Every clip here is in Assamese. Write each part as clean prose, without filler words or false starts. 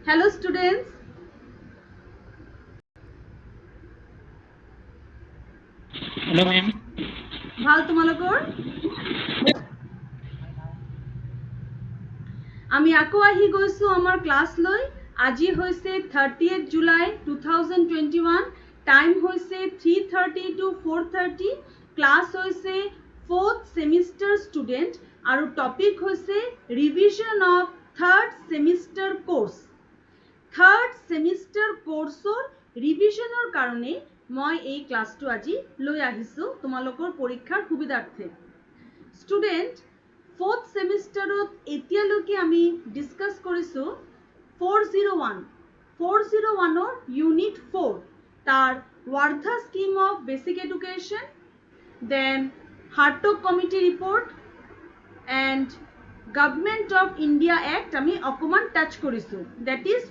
Hello students. Hello ma'am. ভাল তোমালোকৰ? আমি আকৌ আহি গৈছো আমাৰ ক্লাছ লৈ। আজি হৈছে 30th July 2021. টাইম হৈছে 3:30 to 4:30. ক্লাছ হৈছে 4th semester student আৰু টপিক হৈছে revision of 3rd semester course. 3rd semester courseৰ revisionৰ কাৰণে মই এই ক্লাছটো আজি লৈ আহিছো তোমালোকৰ পৰীক্ষাৰ সুবিধাৰ্থে। স্টুডেন্ট 4th সেমিস্টাৰত এতিয়ালৈকে আমি ডিসকাস কৰিছো 401 ৰ ইউনিট 4 তাৰ Wardha scheme of basic education, then Hartog committee report and government of India act আমি অকমান টাচ কৰিছো। দ্যাট ইজ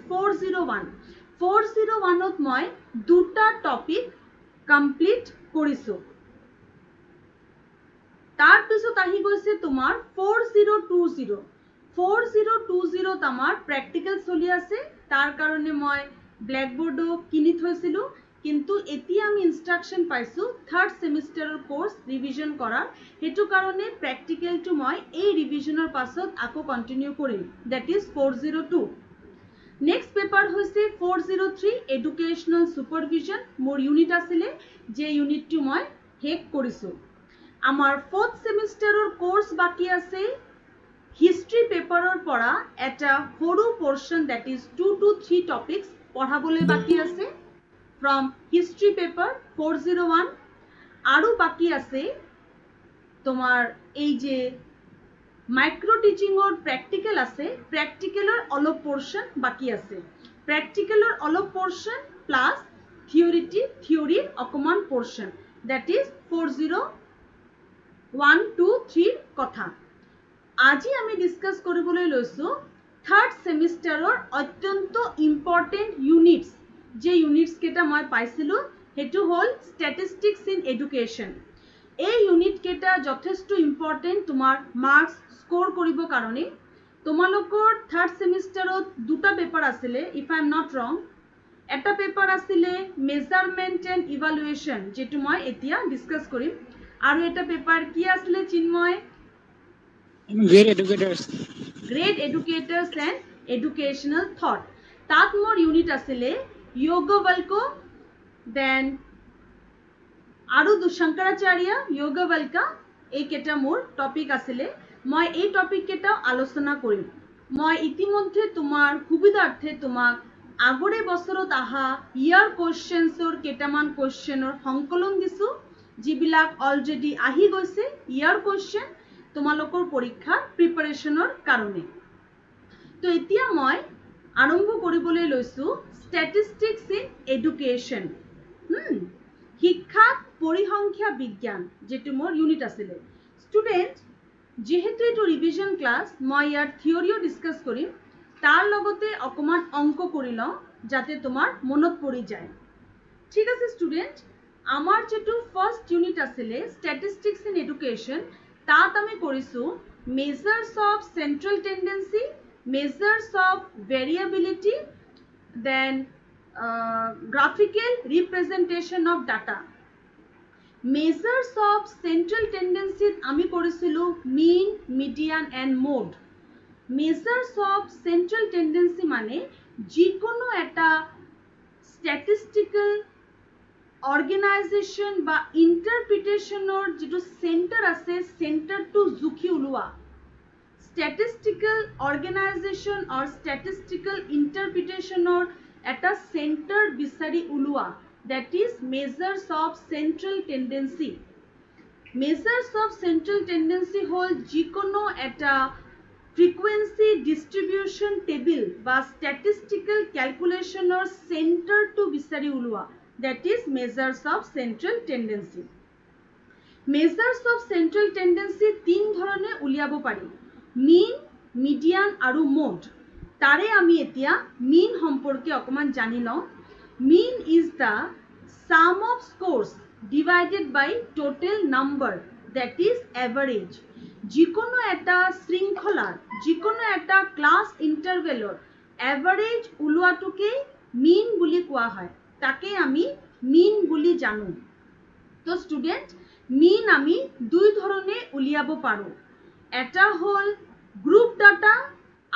401ত মই দুটা টপিক কমপ্লিট কৰিছো। तार पिছত আহি গৈছে তোমাৰ 4020 আমাৰ প্ৰ্যাকটিক্যাল চলি আছে। তাৰ কাৰণে মই ব্ল্যাকবোৰ্ডো কিনি থৈছিলো, কিন্তু এতিয়া আমি ইনস্ট্ৰাকশন পাইছো 3rd সেমিস্টাৰৰ কোৰ্স ৰিভিজন কৰাৰ। হেতু কাৰণে প্ৰ্যাকটিক্যালটো মই এই ৰিভিজনৰ পাছত আকৌ কন্টিনিউ কৰিম। That is 402। নেক্সট পেপাৰ হৈছে 403 এডুকেশনাল সুপাৰভিজন। মোৰ ইউনিট আছিলে যে ইউনিটটো মই হেক কৰিছো। আমাৰ 4th সেমিস্টাৰৰ কোৰ্স বাকি আছে হিস্ট্ৰি পেপাৰৰ পৰা এটা সৰু portion, that is 2 to 3 topics পঢ়াবলৈ বাকি আছে ফ্রম হিস্ট্রি পেপার 401। আৰু বাকি আছে তোমাৰ এই যে মাইক্ৰো টিচিংৰ প্ৰ্যাকটিক্যাল আছে, প্ৰ্যাকটিক্যালৰ অলপ পোৰ্শন বাকি আছে। প্ৰ্যাকটিক্যালৰ অলপ পোৰ্শন প্লাস থিওৰিৰ অকমান পোৰ্শন, দ্যাট ইজ 401, 2, 3 কথা। আজি আমি ডিসকাস কৰিবলৈ লৈছো 3rd সেমিস্টাৰৰ অত্যন্ত ইম্পৰ্টেন্ট ইউনিটস। যে ইউনিটস কেটা মই পাইছিলো হেতু হল স্ট্যাটিস্টিক্স ইন এডুকেশন। এই ইউনিট কেটা যথেষ্ট ইম্পৰ্টেন্ট তোমাৰ মাৰ্কস স্কোৰ কৰিব কাৰণে। তোমালোকৰ 3rd সেমিস্টাৰত দুটা পেপাৰ আছিলে, ইফ আই এম নট ৰং। এটা পেপাৰ আছিলে মেজাৰমেন্ট এন্ড ইভালুয়েশন, যেটো মই এতিয়া ডিসকাস কৰিম। আৰু এটা পেপাৰ কি আছিলে Chinmoy? Great educators. Great educators and educational thought. তাত মোৰ ইউনিট আছিলে যোগবল্ক, দেন আৰু শংকৰাচাৰ্য যোগবল্কা। এই কেটা মোৰ টপিক আছিলে। মই এই টপিক কেটা আলোচনা কৰিম। মই ইতিমধ্যে তোমাৰ সুবিধাৰ্থে তোমাক আগৰে বছৰত আহা ইয়াৰ কোয়েশ্চনছৰ কেটামান কোয়েশ্চনৰ সংকলন দিছো, যিবিলাক অলৰেডি আহি গৈছে ইয়াৰ কোয়েশ্চন তোমালোকৰ পৰীক্ষাৰ প্ৰিপাৰেশনৰ কাৰণে। তো এতিয়া মই আৰম্ভ কৰিবলৈ লৈছো স্ট্যাটিস্টিক্স ইন এডুকেশন। শিক্ষা পৰিসংখ্যা বিজ্ঞান, যেটো মোৰ ইউনিট আছিলে। স্টুডেন্ট, যেহেতু এটো ৰিভিজন ক্লাস, মই ইয়াৰ থিওৰিও ডিসকাস কৰিম, তাৰ লগতে অকমান অঙ্ক কৰি লওঁ যাতে তোমাৰ মনত পৰি যায়। ঠিক আছে স্টুডেন্ট, আমাৰ যেটো ফাৰ্স্ট ইউনিট আছিলে স্ট্যাটিস্টিক্স ইন এডুকেশন, তাত আমি কৰিছো measures of central tendency, measures of variability, then graphical representation of data. Measures of central tendency আমি কৰিছিলো mean, median and mode. Measures of central tendency মানে যিকোনো এটা statistical organization বা interpretationৰ যেটো center আছে, center to জুখি উলোৱা। Statistical organization or statistical interpretation or eta center bisari ulua, that is measures of central tendency. Measures of central tendency hol jikono eta frequency distribution table ba statistical calculation or center to bisari ulua, that is measures of central tendency. Measures of central tendency তিন ধৰণে উলিয়াব পাৰি, মিন, মিডিয়ান আৰু মোড। তাৰে আমি এতিয়া মিন সম্পৰ্কে অকমান জানি লওঁ। Mean is the sum of scores divided by total number, that is average. যিকোনো এটা শৃংখলাৰ, যিকোনো এটা ক্লাস ইন্টাৰভেলৰ এভাৰেজ ওলোৱাটোকে মিন বুলি কোৱা হয়, তাকে আমি মিন বুলি জানো। তো স্টুডেন্ট, মিন আমি দুই ধৰণে উলিয়াব পাৰোঁ। এটা হ'ল গ্ৰুপ ডাটা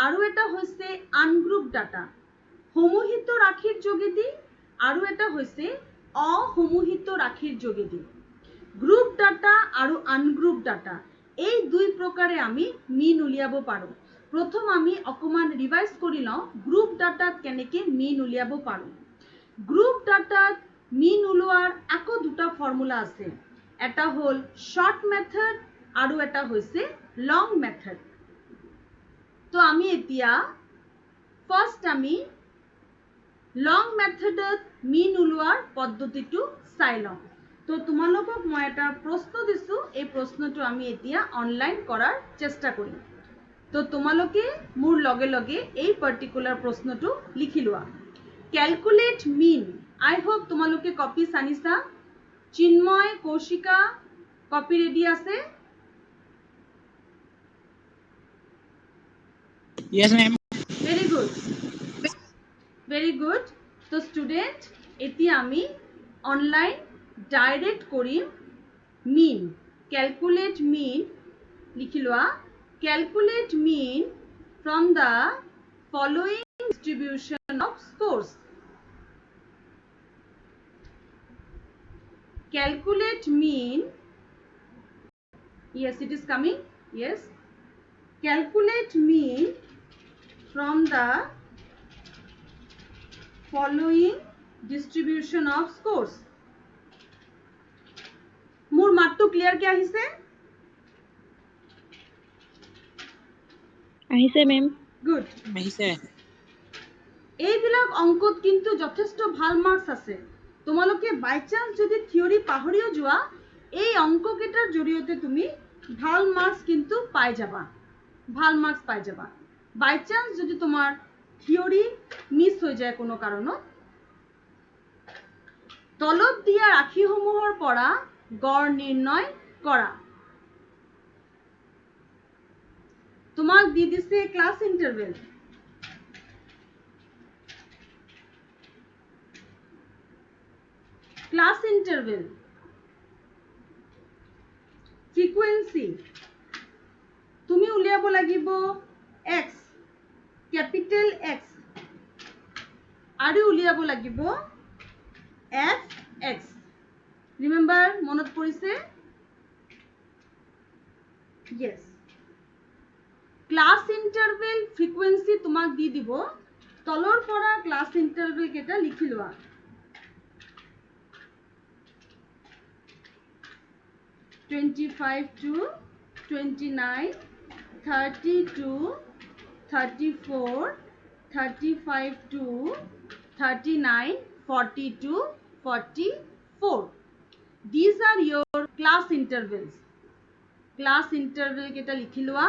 আৰু এটা হৈছে আনগ্ৰুপ ডাটা। সমূহিত ৰাশিৰ যোগেদি আৰু এটা হৈছে অসমূহিত ৰাশিৰ যোগেদি। গ্ৰুপ ডাটা আৰু আনগ্ৰুপ ডাটা এই দুই প্ৰকাৰে আমি মিন উলিয়াব পাৰোঁ। প্ৰথম আমি অকমান ৰিভাইজ কৰি লওঁ গ্ৰুপ ডাটাত কেনেকৈ মিন উলিয়াব পাৰোঁ। গ্ৰুপ ডাটাত মিন ওলোৱাৰ আকৌ দুটা ফৰ্মুলা আছে। এটা হ'ল শৰ্ট মেথড আৰু এটা হৈছে লং মেথড। তো আমি এতিয়া ফাৰ্ষ্ট আমি লং মেথডত মিন ওলোৱাৰ পদ্ধতিটো চাই লওঁ। তো তোমালোকক মই এটা প্ৰশ্ন দিছোঁ, এই প্ৰশ্নটো আমি এতিয়া অনলাইন কৰাৰ চেষ্টা কৰিম। তো তোমালোকে মোৰ লগে লগে এই পাৰ্টিকুলাৰ প্ৰশ্নটো লিখি লোৱা। ক্যালকুলেট মিন। আই হোপ তোমালোকে কপি আনিছা। চিন্ময়, কৌশিকা কপি ৰেডি আছে? Yes, ma'am. Very good, very good. তো স্টুডেন্ট, এতিয়া আমি অনলাইন ডাইৰেক্ট কৰিম মিন। ক্যালকুলেট মিন লিখি লোৱা। Calculate mean from the following distribution of scores. Calculate mean. Yes, it is coming. Yes. Calculate mean from the following distribution of scores. মোৰ মাতটো ক্লিয়াৰ কে আহিছে? আহিছে মেম। গুড। আহিছে। এইবিলাক অংকত কিন্তু যথেষ্ট ভাল মাৰ্কস আছে। তোমালোকে বাই চান্স যদি থিওৰি পাহৰিও যোৱা, এই অংককেইটাৰ জৰিয়তে তুমি ভাল মাৰ্কস কিন্তু পাই যাবা। ভাল মাৰ্কস পাই যাবা। বাই চান্স যদি তোমাৰ থিওৰি মিস হৈ যায় কোনো কাৰণত, তলত দিয়া ৰাশিসমূহৰ পৰা গড় নিৰ্ণয় কৰা। তোমাক দি দিছে class interval. Class interval, frequency তুমি উলিয়াব লাগিব x, ক্যাপিটাল x, আৰু উলিয়াব লাগিব fx। ৰিমেম্বাৰ, মনত পৰিছে? yes। ক্লাস ইন্টাৰভেল ফ্ৰিকুয়েন্সি তোমাক দি দিব, তলৰ পৰা ক্লাস ইন্টাৰভেল কেটা লিখি লোৱা। 25 to 29, 32, 34, 35 to 39, 42, 44. These are your class intervals. Class interval কেটা লিখি লোৱা।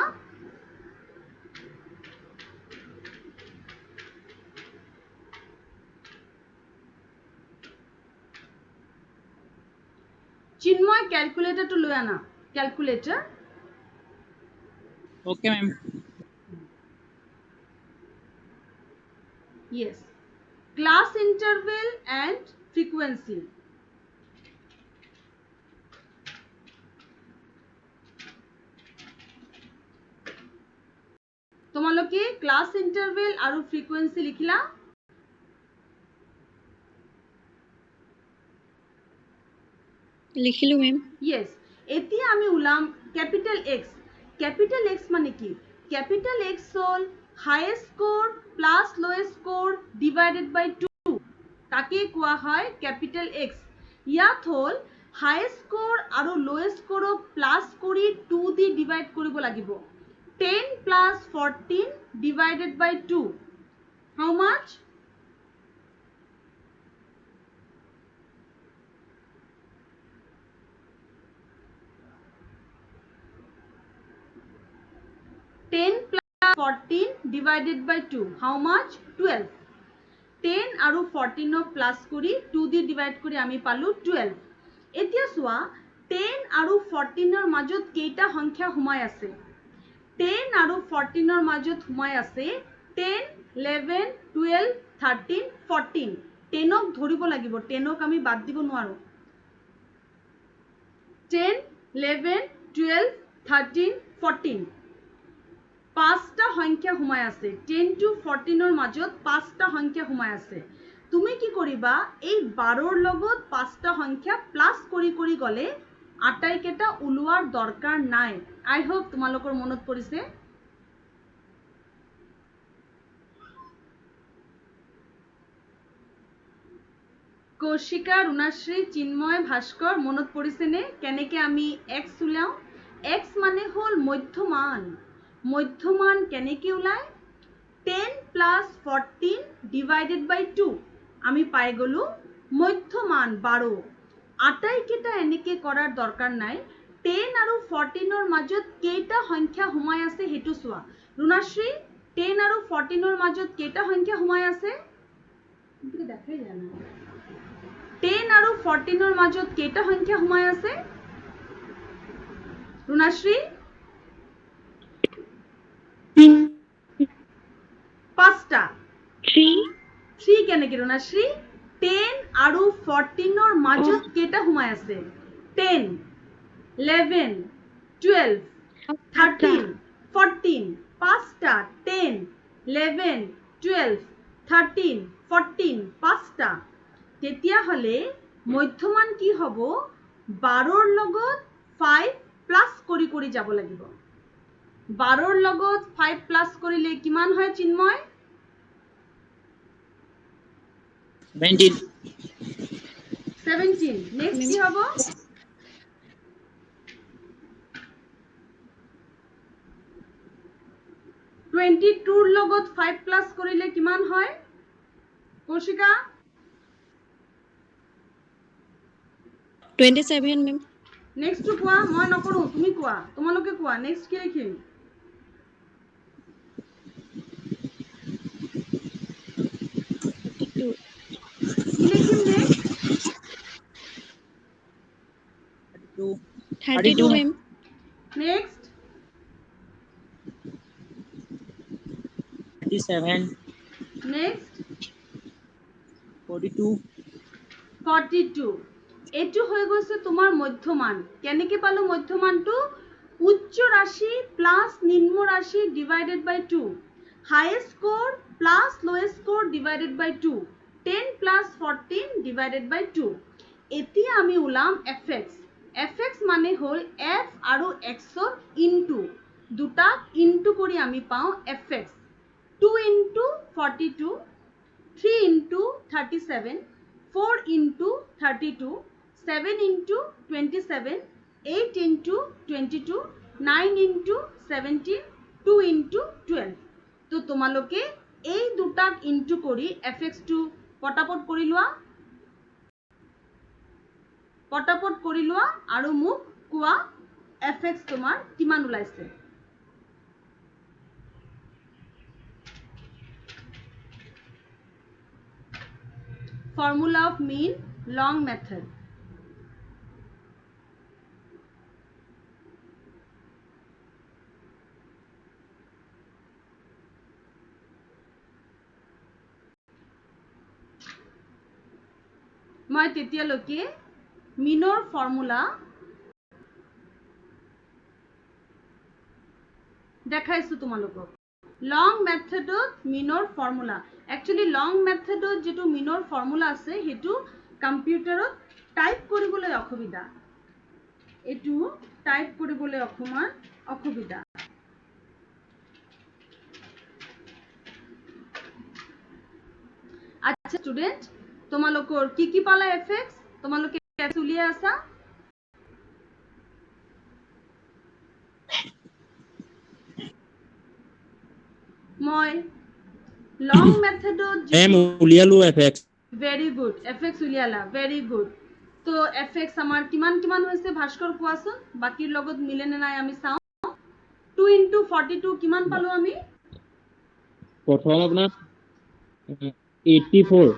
চিন্ময়, ক্যালকুলেটরটো লৈ আনা। Calculator. Okay, ma'am. Yes. Class interval and frequency. তোমালোকে ক্লাস ইন্টারভেল আৰু ফ্রিকুয়েন্সি লিখিলা? লিখিলো মেম। Yes. এতিয়া আমি উলাম ক্যাপিটাল X। ক্যাপিটাল X মানে কি? ক্যাপিটাল X হল highest score plus lowest score divided by 2, তাকে কোৱা হয় ক্যাপিটাল X। ইয়াত হল হাইয়েস্ট স্কোৰ আৰু লোয়েস্ট স্কোৰ প্লাস কৰি 2 দি ডিভাইড কৰিব লাগিব। 10 plus 14 divided by 2. How much? Ten plus 14 divided by 2. How much? 12. 10 আৰু 14 প্লাস কৰি 2 দি ডিভাইড কৰি আমি পালো 12। এতিয়া চোৱা 10 আৰু 14 মাজত কেইটা সংখ্যা সোমাই আছে? 10 আৰু 14 মাজত সোমাই আছে 10 11 12 13 14 10ক ধৰিব লাগিব 10ক আমি বাদ দিব নোৱাৰো 10 11 12 13 14 পাঁচটা সংখ্যা সোমাই আছে 10 to 14 ৰ মাজত পাঁচটা সংখ্যা সোমাই আছে তুমি কি কৰিবা এই 12 ৰ লগত পাঁচটা সংখ্যা প্লাস কৰি গলে আটাইকেটা উলোৱাৰ দৰকাৰ নাই আই হোপ তোমালোকৰ মনত পৰিছে কৌশিকা ৰুণাশ্ৰী চিন্ময় ভাস্কৰ মনত পৰিছে নে কেনেকে আমি x উলাও x মানে হল মধ্যমান কেনেকে ওলাই 10 plus 14 divided by 2 আমি পাই গলো মধ্যমান 12 আটাইকেটা এনেকে কৰাৰ দৰকাৰ নাই 10 আৰু 14 ৰ মাজত কেইটা সংখ্যা সোমাই আছে হেতু চোৱা ৰুণাশ্ৰী 10 আৰু 14 ৰ মাজত কেইটা সংখ্যা সোমাই আছে তুমি দেখাই জানা 10 আৰু 14 ৰ মাজত কেইটা সংখ্যা সোমাই আছে ৰুণাশ্ৰী পাঁচটা 3 কেনেকে ৰুণাশ্ৰী 10 আৰু 14 ৰ মাজত কেইটা সোমাই আছে 10 11 12 13 14 পাঁচটা 10 11 12 13 14 পাঁচটা তেতিয়া হলে মধ্যমান কি হ'ব 12 ৰ লগত 5 প্লাস কৰি যাব লাগিব 12 ৰ লগত 5 প্লাস কৰিলে কিমান হয় চিন্ময় 17 নেক্সট কি হ'ব 22 ৰ লগত 5 প্লাস কৰিলে কিমান হয় কৌশিকা 27 মেম নেক্সট টু কোৱা মই নকৰো তুমি কোৱা তোমালোকে কোৱা নেক্সট কি লিখিম কি লিখিম নেক্সট 32 মেম নেক্সট 37 নেক্সট 42 এইটো হৈ গৈছে তোমাৰ মধ্যমান কেনেকে পালো মধ্যমানটো উচ্চ ৰাশি প্লাস নিম্ন ৰাশি divided by 2 highest score plus lowest score divided by 2 10 plus 14 divided by 2 এতিয়া আমি উলাম fx মানে হল f আৰু x ৰ ইনটু দুটা ইনটু কৰি আমি পাও fx 2 into 42 3 into 37 4 into 32 7 into 27 8 into 22 9 into 17 2 into 12 তো তোমালোকে এই দুটাক ইনটু কৰি fx টো পটাপট কৰি লোৱা আৰু মোক কোৱা fx তোমাৰ কিমান ওলাইছে Formula of mean long method. মই তেতিয়ালৈকে মিনৰ ফৰ্মুলা দেখাইছো তোমালোকক লং মেথডত মিনৰ ফৰ্মুলা একচুয়ালি লং মেথডত যেটো মিনৰ ফৰ্মুলা আছে হেতু কম্পিউটাৰত টাইপ কৰিবলৈ অসুবিধা এটো টাইপ কৰিবলৈ অকমান অসুবিধা আচ্ছা স্টুডেন্ট তোমালোকৰ কি পালা fx তোমালোকে উলিয়াই আছা মই লং মেথডত এম উলিয়ালো fx very good fx উলিয়ালা very good তো fx আমাৰ কিমান হৈছে ভাস্কৰ কোৱাচোন বাকিৰ লগত মিলে নে নাই আমি চাও 2 into 42 কিমান পালো আমি প্ৰথম আপোনাৰ 84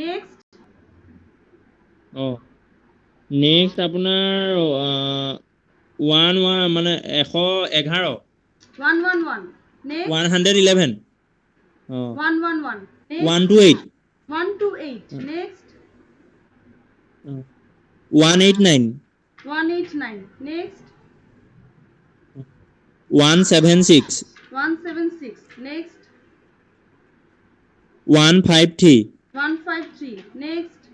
নেক্সট নেক্সট আপোনাৰ 1 মানে 111 111 Next 111 oh 111. Next 128 128. Next 189 189. Next 176 176. Next 153 153. Next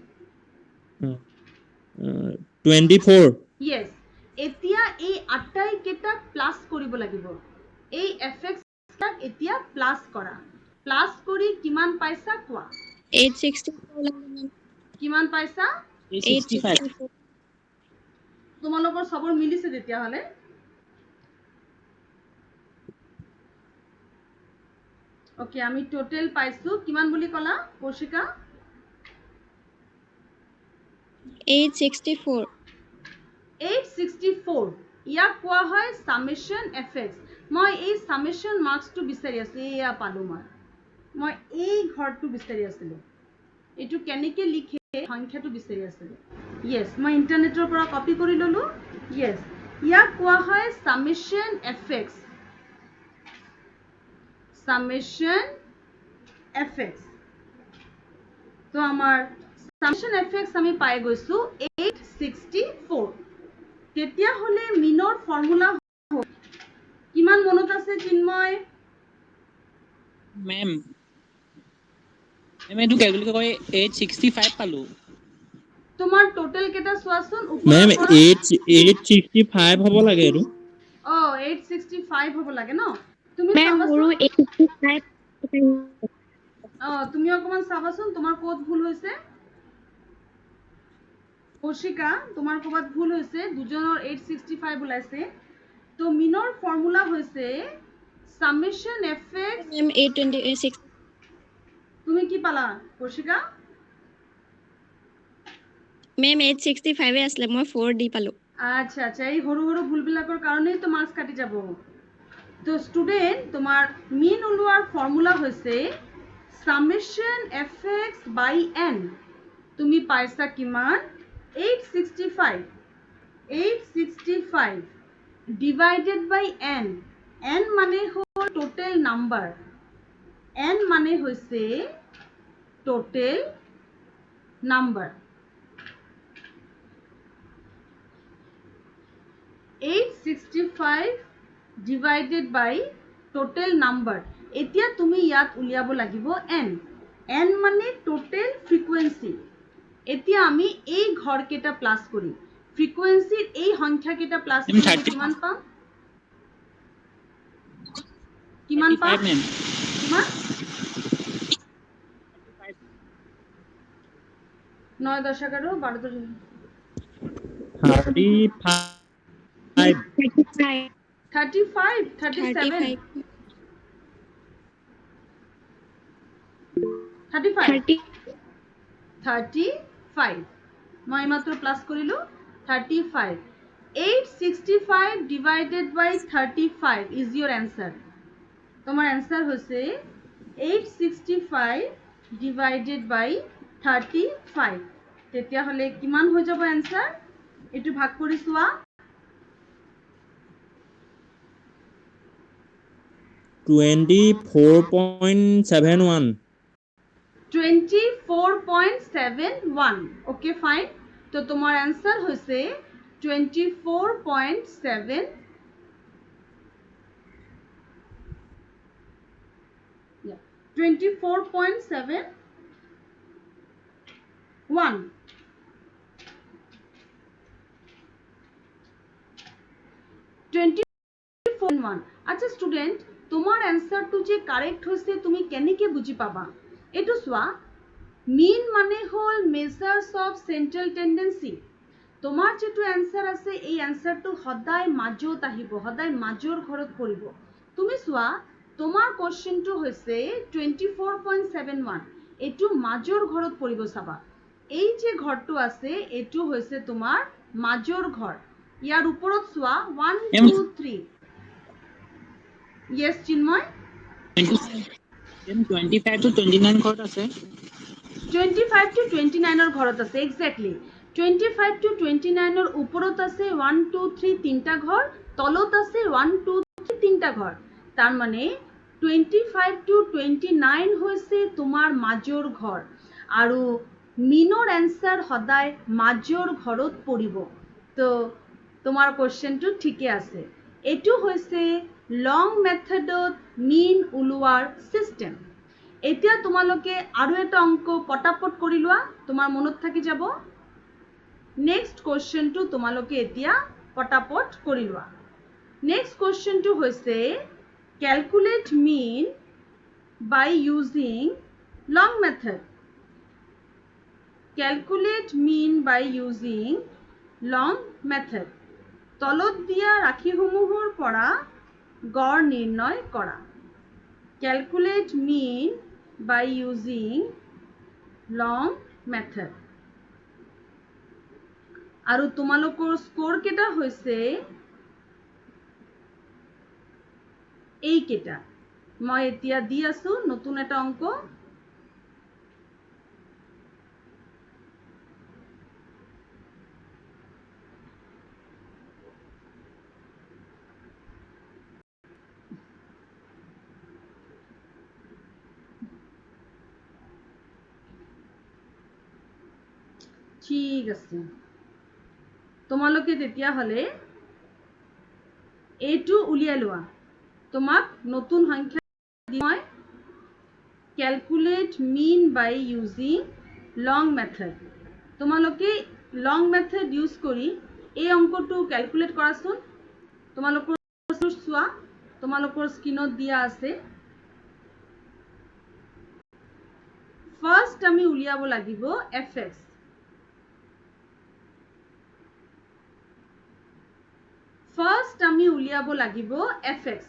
24 yes. এতিয়া এই আটাই কেটা প্লাস কৰিব লাগিব এই fx ক এতিয়া প্লাস কৰা প্লাস কৰি কিমান পাইছা কোৱা 864 কিমান পাইছা 864 তোমালোকৰ সবৰ মিলিছে তেতিয়া হলে ওকে আমি টোটাল পাইছো কিমান বুলি কলা কৌশিকা 864 864 ইয়াক কোৱা হয় সামেশন fx মই এই সামেশন মাৰ্কস টু বিচাৰি আছো এয়া পালো মই এই ঘৰটো বিচাৰি আছিলো এটো কেনেকে লিখে সংখ্যাটো বিচাৰি আছিলো yes মই ইন্টাৰনেটৰ পৰা কপি কৰি ললো yes ইয়াক কোৱা হয় সামেশন fx সামেশন fx তো আমাৰ সামেশন fx আমি পাই গৈছো 864 তেতিয়া হলে মিনৰ ফৰ্মুলা কিমান মনত আছে চিন্ময় मैम मैं कैलकुलेट करे 865 पालो তোমাৰ টোটাল কেটা চোৱাচোন মেম ওপৰৰ পৰা 865 হ'ব লাগে আৰু 865 হ'ব লাগে ন তুমি मैम চাবাচোন मोरो 865 তুমি অকমান চাবাচোন তোমাৰ ক'ত ভুল হৈছে কৌশিকা তোমাৰ ক'বাত ভুল হৈছে দুজনৰ 865 ওলাইছে তো মিনৰ ফৰ্মুলা হৈছে সামেশন fx मैम 826 তুমি কি পালা কৌশিকা मैम 865 আসলে মই 4 দি পালো আচ্ছা আচ্ছা এই হৰু হৰু ভুলবিলাকৰ কাৰণেই তো মাৰ্কস কাটি যাব তো স্টুডেন্ট তোমাৰ মিন ওলোৱাৰ ফর্মুলা হৈছে সামেশন fx বাই n তুমি পাইছা কিমান 865 ডিভাইডেড বাই n n মানে হ'ল টোটাল নাম্বার n মানে হৈছে total number 865 divided by total number এতিয়া তুমি ইয়াত উলিয়াব লাগিব n n মানে total frequency এতিয়া আমি এই ঘৰ কেটা প্লাস কৰি frequency এই সংখ্যা কেটা প্লাস কৰি কিমান পাম কিমান পাম 35 मैम কিমান 9 10 11 12 35 35 37 35 মই মাত্ৰ প্লাস কৰিলো 35 865 divided by 35 is your answer তোমার answer হৈছে 865 divided by 35 তেতিয়া হলে কিমান হৈ যাব answer এটো ভাগ কৰি চোৱা 24.71 24.71 okay fine তো তোমার answer হৈছে 24.7 24.71 24.1 আচ্ছা স্টুডেন্ট তোমার answer টু যে কারেক্ট হৈছে তুমি কেনেকে বুজি পাবা এটো সোয়া মিন মানে হল মেজার্স অফ সেন্ট্রাল টেন্ডেন্সি তোমার যেটো answer আছে এই answer টু সদায় মাজত আহিব সদায় মাজৰ ঘৰত পৰিব তুমি সোয়া তোমাৰ কোশ্চেন টু হৈছে 24.71 এটো মাজৰ ঘৰত পৰিব চাবা এই যে ঘৰটো আছে এটো হৈছে তোমাৰ মাজৰ ঘৰ ইয়াৰ ওপৰত সোয়া 1 2 3 yes চিন্ময় 25 to 29 ঘৰত আছে 25 to 29 ৰ ঘৰত আছে এক্স্যাক্টলি 25 to 29 ৰ ওপৰত আছে 1 2 3 তিনটা ঘৰ তলত আছে 1 2 3 তিনটা ঘৰ তাৰ মানে 25 to 29 হৈছে তোমাৰ মাজৰ ঘৰ আৰু মিনৰ এনসাৰ সদায় মাজৰ ঘৰত পৰিব। তো তোমাৰ কোৱেশ্চনটো ঠিকে আছে। এইটো হৈছে লং মেথডত মিন ওলোৱাৰ সিস্টেম। এতিয়া তোমালোকে আৰু এটা অংক পটাপট কৰি লোৱা, তোমাৰ মনত থাকি যাব। নেক্সট কোৱেশ্চনটো তোমালোকে এতিয়া পটাপট কৰি লোৱা। নেক্সট কোৱেশ্চনটো হৈছে calculate mean by using long method. Calculate mean by using long method. তলত দিয়া ৰাশিসমূহৰ পৰা গড় নিৰ্ণয় কৰা। Calculate mean by using long method. আৰু তোমালোকৰ স্কোৰ কেটা হৈছে এই কেটা। মই এতিয়া দি আছো নতুন এটা অংক। ঠিক আছে, তোমালোকে তেতিয়া হলে এইটো উলিয়াই লোৱা। তোমাক নতুন সংখ্যা মই calculate mean by using long method. তোমালোকে লং মেথড ইউজ কৰি এই অংকটো ক্যালকুলেট কৰাচোন। তোমালোকৰ চোৱা, তোমালোকৰ স্ক্ৰিনত দিয়া আছে। ফাৰ্স্ট আমি উলিয়াব লাগিব fx। ফাৰ্স্ট আমি উলিয়াব লাগিব fx।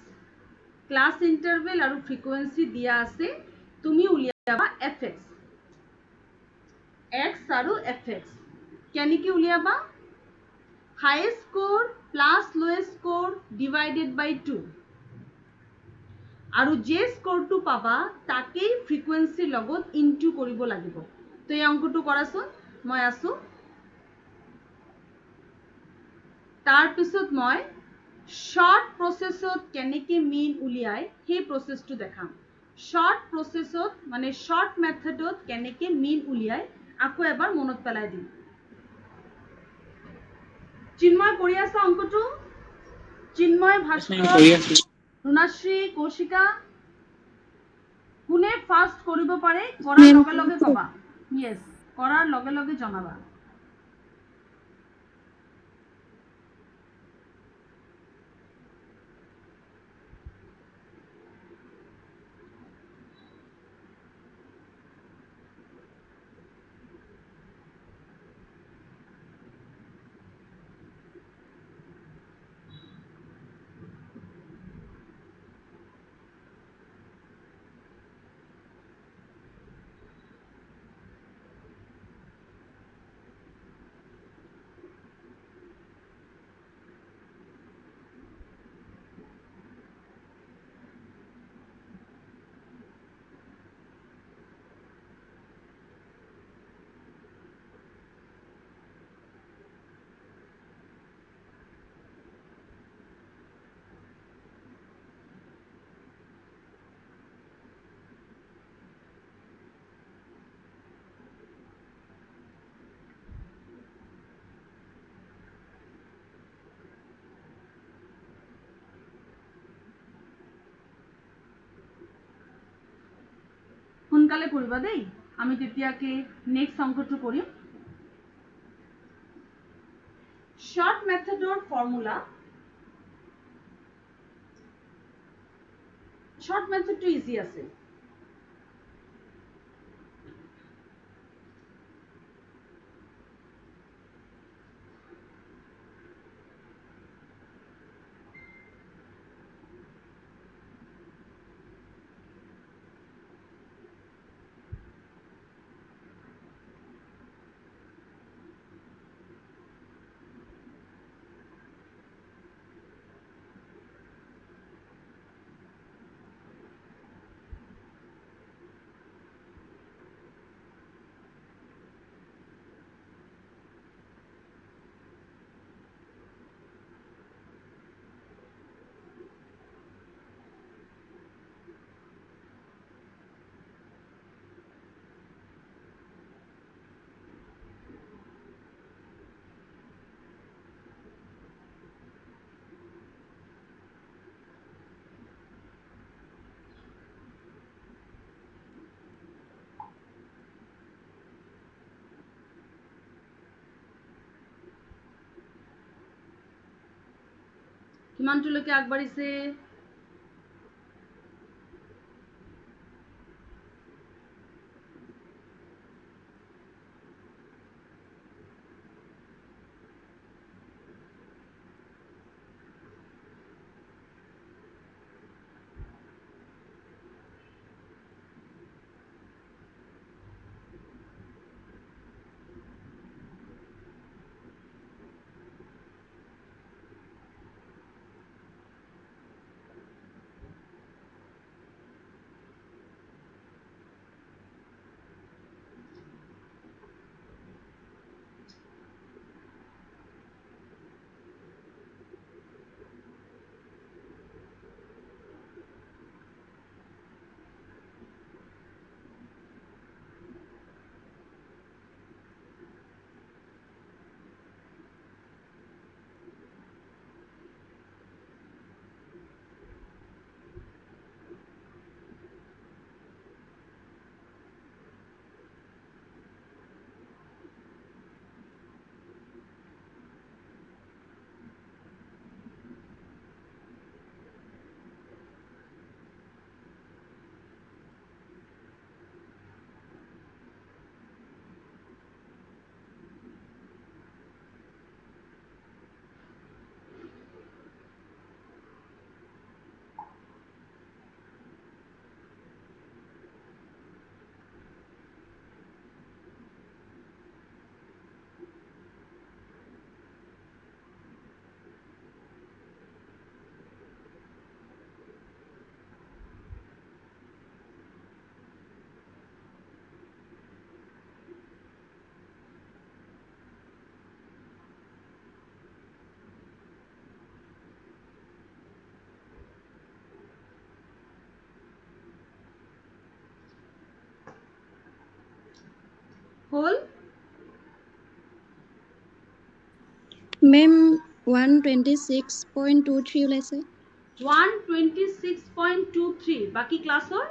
ক্লাস ইন্টাৰভেল আৰু ফ্ৰিকোয়েন্সি দিয়া আছে, তুমি উলিয়াবা fx। x আৰু fx কেনেকৈ উলিয়াবা? Highest score plus lowest score divided by 2 আৰু যে স্কোৰটো পাবা তাকেই ফ্ৰিকোয়েন্সিৰ লগত ইনটু কৰিব লাগিব। তো এই অংকটো কৰাচোন, মই আছো। তাৰ পিছত মই শর্ট প্রসেসত কেনেকৈ মিন উলিয়াই সেই প্রসেসটো দেখাম। শর্ট প্রসেসত মানে শর্ট মেথডত কেনেকৈ মিন উলিয়াই আকৌ এবাৰ মনত পেলাই দিম। চিন্ময় কৰি আছা অংকটো? চিন্ময়, ভাস্কৰ, ৰুণাশ্ৰী, কৌশিকা, কোনে ফাৰ্স্ট কৰিব পাৰে কৰাৰ লগে লগে কবা। ইয়েস, কৰাৰ লগে লগে জনাবা। সোনকালে কৰিবা দেই, আমি তেতিয়াকে নেক্সট অংকটো কৰিম। শৰ্ট মেথডৰ ফর্মুলা, শর্ট মেথডটো ইজি আছে। কিমানটোলৈকে আগবাঢ়িছে হল মেম 126.23 ওলাইছে 126.23 বাকি ক্লাছৰ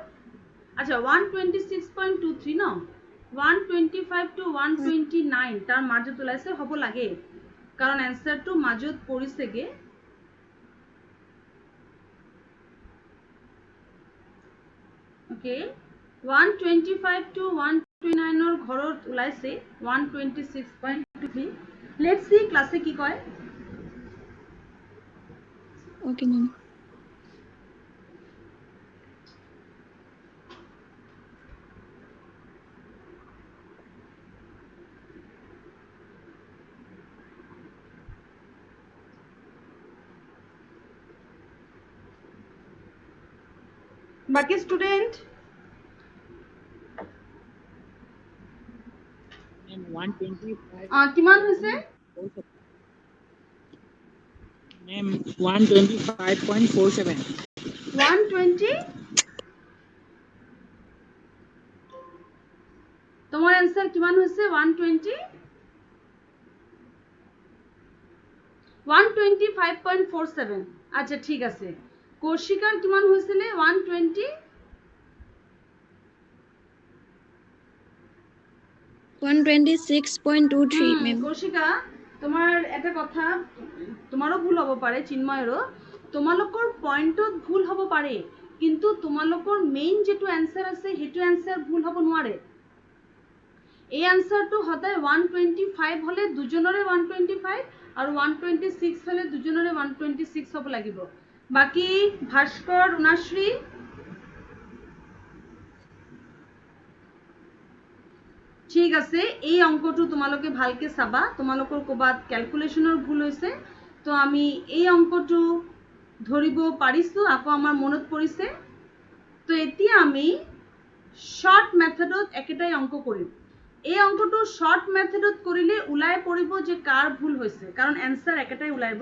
আচ্ছা 126.23 ন 125 to 129 তাৰ মাজত ওলাইছে হ'ব লাগে কাৰণ এনসাৰটো মাজত পৰিছেগে ওকে 125 to 129 ৰ ঘৰত ওলাইছে 126.23 লেটস সি ক্লাছে কি কয় ওকে মেম বাকি স্টুডেন্ট And 125. কিমান হৈছে Ma'am, 125.47. 120 তোমার आंसर কিমান হৈছে 120 125.47 আচ্ছা ঠিক আছে কৌশিকার কিমান হৈছিলে 120 126.23 মেম কৌশিকা তোমার এটা কথা তোমারও ভুল হ'ব পাৰে চিন্ময়ৰো তোমালোকৰ পইণ্টত ভুল হ'ব পাৰে কিন্তু তোমালোকৰ মেইন যেটো आंसर আছে হেতু आंसर ভুল হ'ব নোৱাৰে এই आंसरটো হদায় 125 হলে দুজনৰে 125 আৰু 126 হলে দুজনৰে 126 হ'ব লাগিব বাকি ভাস্কৰ উনাশ্ৰী ঠিক আছে এই অঙ্কটো তোমালোকে ভালকে চাবা তোমালোকৰ কোবাত ক্যালকুলেশনৰ ভুল হৈছে তো আমি এই অঙ্কটো ধৰিব পাৰিছো আকৌ আমাৰ মনত পৰিছে তো এতিয়া আমি শৰ্ট মেথডত একেটাই অঙ্ক কৰিম এই অঙ্কটো শৰ্ট মেথডত কৰিলে উলাই পৰিব যে কাৰ ভুল হৈছে কাৰণ आंसर একেটাই উলাইব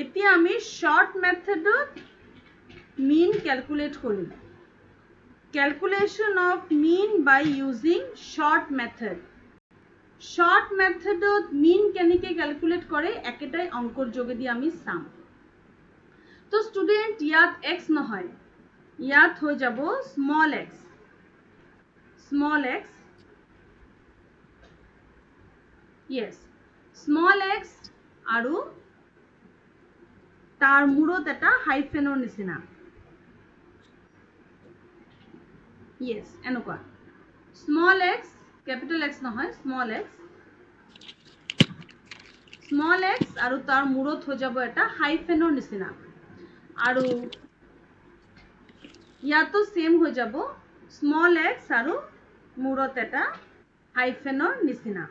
এতিয়া আমি শৰ্ট মেথডত মিন ক্যালকুলেট কৰিম calculation of mean by using short method short method mean কেনেকে calculate কৰে একেটাই অঙ্কৰ যোগেদি আমি চাম তো স্টুডেন্ট ইয়াত x নহয় ইয়াত হৈ যাব small x yes small x আৰু তাৰ মূৰত এটা হাইফেনৰ নিচিনা yes এনেকুৱা স্মল x কেপিটেল x নহয় স্মল x আৰু তাৰ মূৰত হৈ যাব এটা হাইফেনৰ নিচিনা আৰু ইয়াতো সেম হৈ যাব স্মল x আৰু মূৰত এটা হাইফেনৰ নিচিনা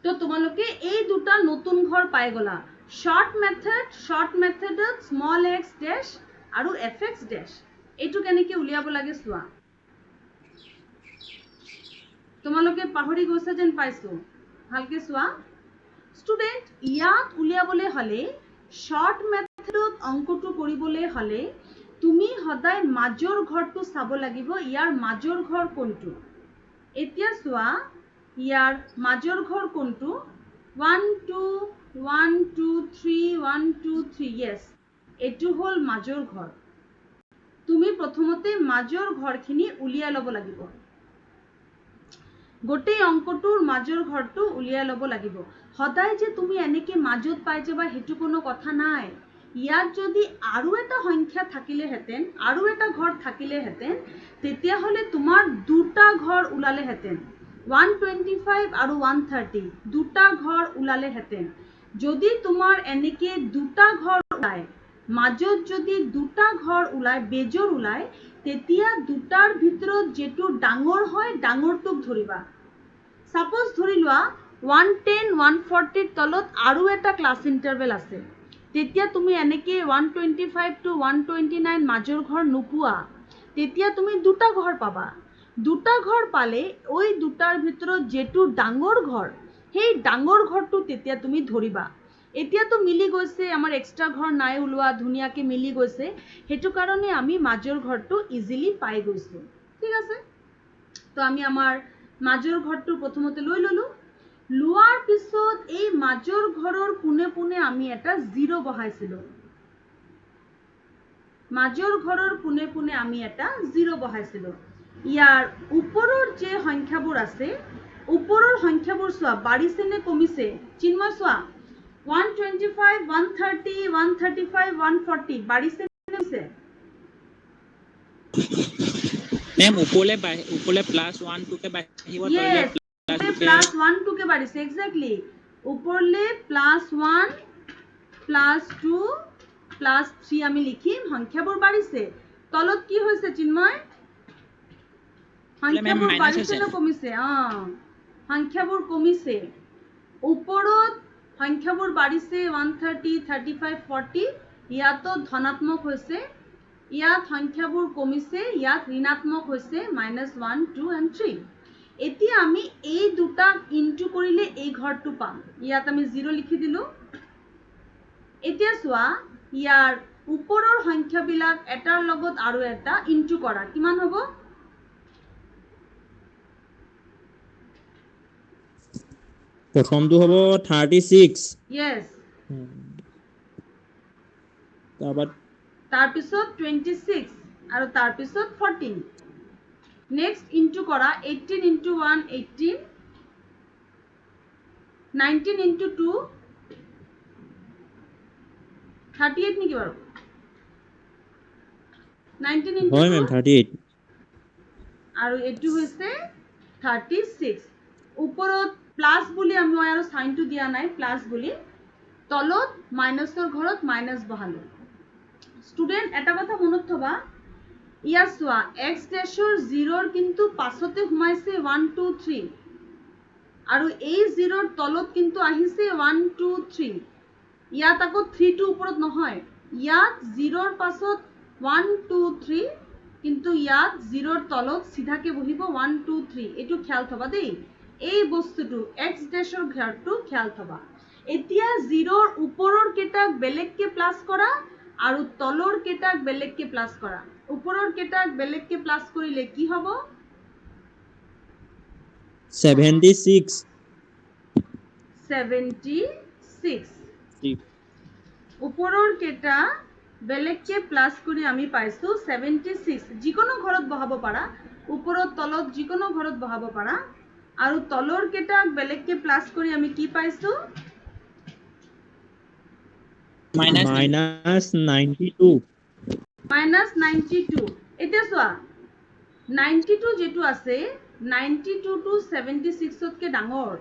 তো তোমালোকে এই দুটা নতুন ঘৰ পাই গলা শৰ্ট মেথডত স্মল x ড্যাশ আৰু fx ড্যাশ এইটো কেনেকৈ উলিয়াব লাগে চোৱা তোমালোকে পাহৰি গৈছা যেন পাইছো ভালকে চোৱা স্টুডেন্ট ইয়াত উলিয়াবলে হলে শৰ্ট মেথডত অঙ্কটো কৰিবলে হলে তুমি সদায় মাজৰ ঘৰটো চাব লাগিব ইয়াৰ মাজৰ ঘৰ কোনটো এতিয়া চোৱা ইয়াৰ মাজৰ ঘৰ কোনটো 1 2 1 2 3 1 2 3 yes এটো হল মাজৰ ঘৰ তুমি প্ৰথমতে মাজৰ ঘৰখিনি উলিয়াই লব লাগিব গোটেই অঙ্কটোৰ মাজৰ ঘৰটো উলিয়াই লব লাগিব সদায় যে তুমি এনেকে মাজত পাই যাবা হেতু কোনো কথা নাই ইয়াত যদি আৰু এটা সংখ্যা থাকিলে হেতেন আৰু এটা ঘৰ থাকিলে হেতেন তেতিয়া হলে তোমাৰ দুটা ঘৰ উলালে হেতেন 125 আৰু 130 দুটা ঘৰ উলালে হেতেন যদি তোমাৰ এনেকে দুটা ঘৰ উলাই মাজত যদি দুটা ঘৰ উলাই বেজৰ উলাই তেতিয়া দুটাৰ ভিতৰত যেটো ডাঙৰ হয় ডাঙৰটোক ধৰিবা সাপোজ ধৰি লোৱা 110 140 তলত আৰু এটা ক্লাস ইন্টাৰভেল আছে তেতিয়া তুমি এনেকে 125 to 129 মাজৰ ঘৰ নোপোৱা তেতিয়া তুমি দুটা ঘৰ পাবা দুটা ঘৰ পালে ওই দুটাৰ ভিতৰত যেটো ডাঙৰ ঘৰ সেই ডাঙৰ ঘৰটো তেতিয়া তুমি ধৰিবা এতিয়াতো মিলি গৈছে আমাৰ এক্সট্ৰা ঘৰ নাই উলোৱা ধুনিয়াকে মিলি গৈছে হেতু কাৰণে আমি মাজৰ ঘৰটো ইজিলি পাই গৈছো ঠিক আছে তো আমি আমাৰ মাজৰ ঘৰটো প্ৰথমতে লৈ ললো লোৱাৰ পিছত এই মাজৰ ঘৰৰ কোনে কোনে আমি এটা 0 বহাইছিলো মাজৰ ঘৰৰ কোনে কোনে আমি এটা 0 বহাইছিলো ইয়াৰ ওপৰৰ যে সংখ্যাবোৰ আছে ওপৰৰ সংখ্যাবোৰ চোৱা বাঢ়িছে নে কমিছে চিন্ময় চোৱা 125 130 135 140 বাঢ়িছে নে কমিছে मैम ऊपरले प्लस 1 2 के बाहिब yes प्लस 1 2 के बाढ़िसे एग्जैक्टली ऊपरले प्लस 1 प्लस 2 प्लस 3 আমি লিখিম সংখ্যাবোৰ বাঢ়িছে তলত কি হৈছে চিন্ময় সংখ্যাবোৰ বাঢ়িছে না কমিছে সংখ্যাবোৰ কমিছে ওপৰত সংখ্যাবোৰ বাঢ়িছে 130 35 40 ইয়াতো ধনাত্মক হৈছে ইয়াত সংখ্যাবোৰ কমিছে ইয়াত ঋণাত্মক হৈছে -1 2 and 3 এতিয়া আমি এই দুটা ইনটু কৰিলে এই ঘৰটো পাম ইয়াত আমি 0 লিখি দিলো এতিয়া চোৱা ইয়াৰ ওপৰৰ সংখ্যাবিলাক এটাৰ লগত আৰু এটা ইনটু কৰা কিমান হ'ব প্ৰথমটো হ'ব 36 yes তাৰ পিছত 26 আৰু তাৰ পিছত 14 নেক্সট ইনটু কৰা 18 into 1 18 19 into 2 38 নেকি বাৰু 19 into হয় 2 মেম 38 আৰু এটো হৈছে 36 ওপৰত প্লাস বুলি আমি আৰু সাইনটো দিয়া নাই প্লাস বুলি তলত মাইনাসৰ ঘৰত মাইনাস বহালো স্টুডেন্ট এটা কথা মনত থবা ইয়া চোৱা x ড্যাশৰ 0ৰ কিন্তু পাছতে ঘুমাইছে 1 2 3 আৰু এই 0ৰ তলত কিন্তু আহিছে 1 2 3 ইয়াত আকৌ 3 টো ওপৰত নহয় ইয়াত 0ৰ পাছত 1 2 3 কিন্তু ইয়াত 0ৰ তলত সিধাকে বহিব 1 2 3 এটো খেয়াল থবা দেই এই বস্তুটো x ড্যাশৰ ঘৰটো খেয়াল থবা এতিয়া 0ৰ ওপৰৰ কেটাক বেলেগকে প্লাস কৰা আৰু তলৰ কেটাক বেলেগকে প্লাস কৰা ওপৰৰ কেটাক বেলেগকে প্লাস কৰিলে কি হ'ব 76 ওপৰৰ কেটা বেলেগকে প্লাস কৰি আমি পাইছো 76 যিকোনো ঘৰত বহাব পাৰা ওপৰত তলত যিকোনো ঘৰত বহাব পাৰা আৰু তলৰ কেইটাক বেলেগকে প্লাস কৰি আমি কি পাইছো minus 90. minus 92 -92 এতিয়া চোৱা 92 যেটো আছে 92 to 76 তকৈ ডাঙৰ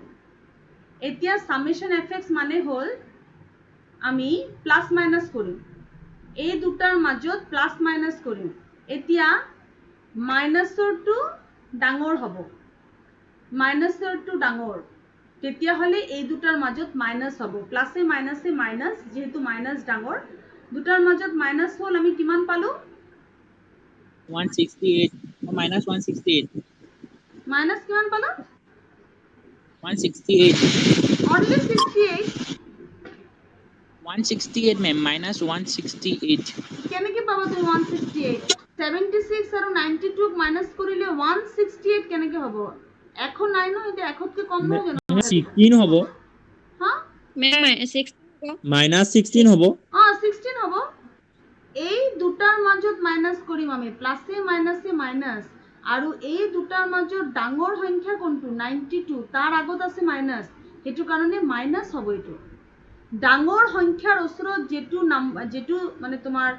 এতিয়া সামেশন fx মানে হল আমি প্লাস মাইনাস কৰিম এই দুটাৰ মাজত প্লাস মাইনাস কৰিম এতিয়া মাইনাসৰটো ডাঙৰ হ'ব মাইনাসৰটো ডাঙৰ তেতিয়া হলে এই দুটাৰ মাজত মাইনাস হ'ব প্লাসে মাইনাসে মাইনাস যেহেতু মাইনাস ডাঙৰ দুটাৰ মাজত মাইনাস হল আমি কিমান পালো 168 or minus 168. মাইনাস কিমান পালো 168. only 68 168 ma'am, minus 168. কেনেকে পাবা তুমি 168 76 আৰু 92 ক মাইনাস কৰিলে 168 কেনেকে হ'ব এখন নাই ন এটা একতকৈ কম নহয় জানো 16 হ'ব হা মেম 6 minus 16 হ'ব 16 হ'ব এই দুটাৰ মাজত মাইনাস কৰিম আমি প্লাসে মাইনাসে মাইনাস আৰু এই দুটাৰ মাজত ডাঙৰ সংখ্যা কোনটো 92 তাৰ আগত আছে মাইনাস হেতু কাৰণে মাইনাস হ'ব এটো ডাঙৰ সংখ্যাৰ ওচৰত যেটো মানে তোমাৰ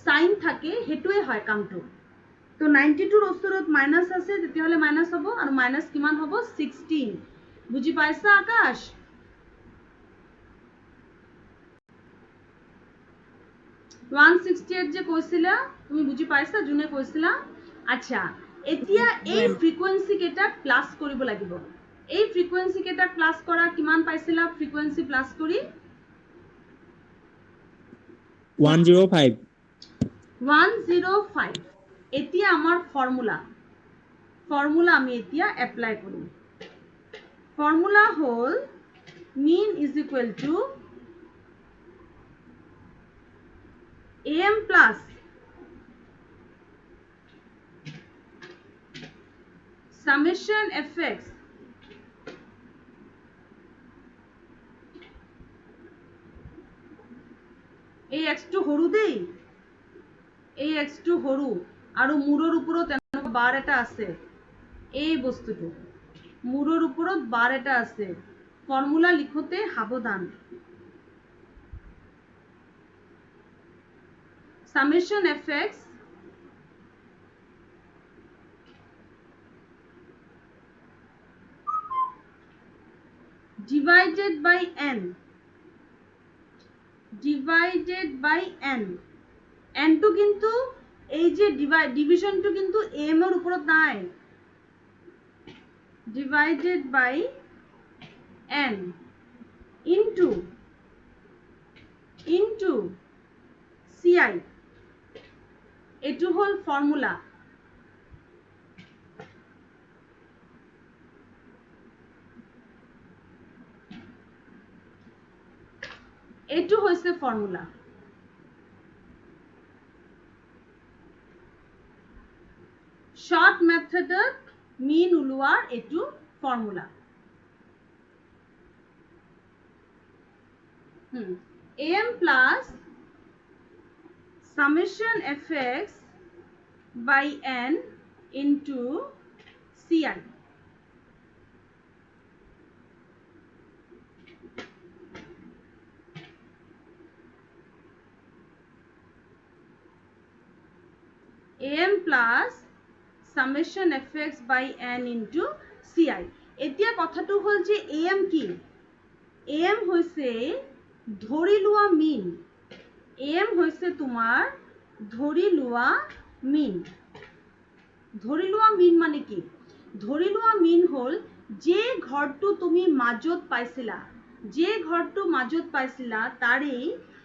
সাইন থাকে হেতুৱে হয় কামটো তো 92 ৰ ওচৰত মাইনাস আছে তেতিয়া হলে মাইনাস হ'ব আৰু মাইনাস কিমান হ'ব 16 বুজি পাইছা আকাশ 168 যে কৈছিলা তুমি বুজি পাইছা জুনে কৈছিলা আচ্ছা এতিয়া এই ফ্ৰিকোয়েন্সি কেটা প্লাস কৰিব লাগিব এই ফ্ৰিকোয়েন্সি কেটা প্লাস কৰা কিমান পাইছিলা ফ্ৰিকোয়েন্সি প্লাস কৰি 105 105 এতিয়া আমাৰ ফৰ্মুলা আমি এতিয়া এপ্লাই কৰিম formula hall mean is equal to am plus summation fx এই x টো হৰু দেই এই x টো হৰু আৰু মূৰৰ ওপৰত এনেকুৱা বাৰ এটা আছে এই বস্তুটো মূৰৰ ওপৰত বাৰ এটা আছে ফৰ্মুলা লিখোতে সাবধান summation fx divided by n n টো কিন্তু এই যে ডিভিশন টো কিন্তু m এর উপৰত নাই divided by n into ci এটো হল ফৰ্মুলা এটো হৈছে ফৰ্মুলা শৰ্ট মেথডত মিন উলোৱাৰ এটো formula am plus summation fx by n into ci am plus summation fx by n into ci এতিয়া কথাটো হল যে am কি am হৈছে ধৰি লোৱা মিন am হৈছে তোমাৰ ধৰি লোৱা মিন মানে কি ধৰি লোৱা মিন হল যে ঘৰটো তুমি মাজত পাইছিলা তাৰে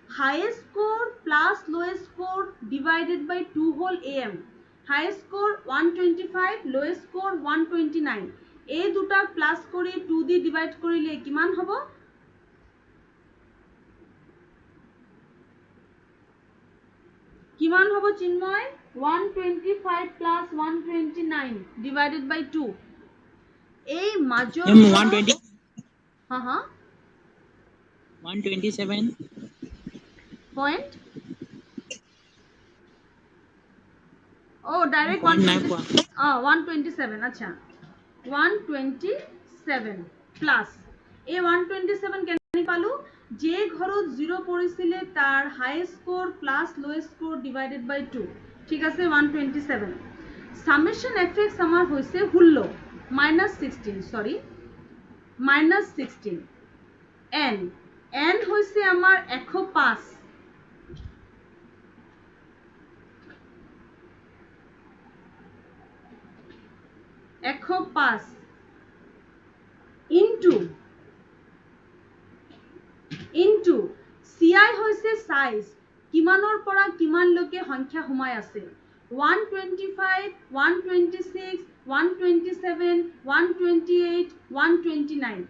highest score plus lowest score divided by 2 hall am highest score 125 lowest score 129 এই দুটা প্লাস কৰি 2 দি ডিভাইড কৰিলে কিমান হ'ব কিমান হ'ব চিন্ময় 125 plus 129 divided by 2 এই মাজৰ Ma'am, 120. হা 127. পয়েন্ট ডাইৰেক্ট Point নাই পোৱা 127 আচ্ছা 127 প্লাস এই 127 কেনে পালো যে ঘৰত 0 পৰিছিলে তাৰ high score plus low score divided by 2 ঠিক আছে 127 সামেশন fx আমাৰ হৈছে 16 -16 সৰি -16 n হৈছে আমাৰ 105 105 ইনটু ci হৈছে সাইজ কিমানৰ পৰা কিমান লৈকে সংখ্যা সোমাই আছে 125 126 127 128 129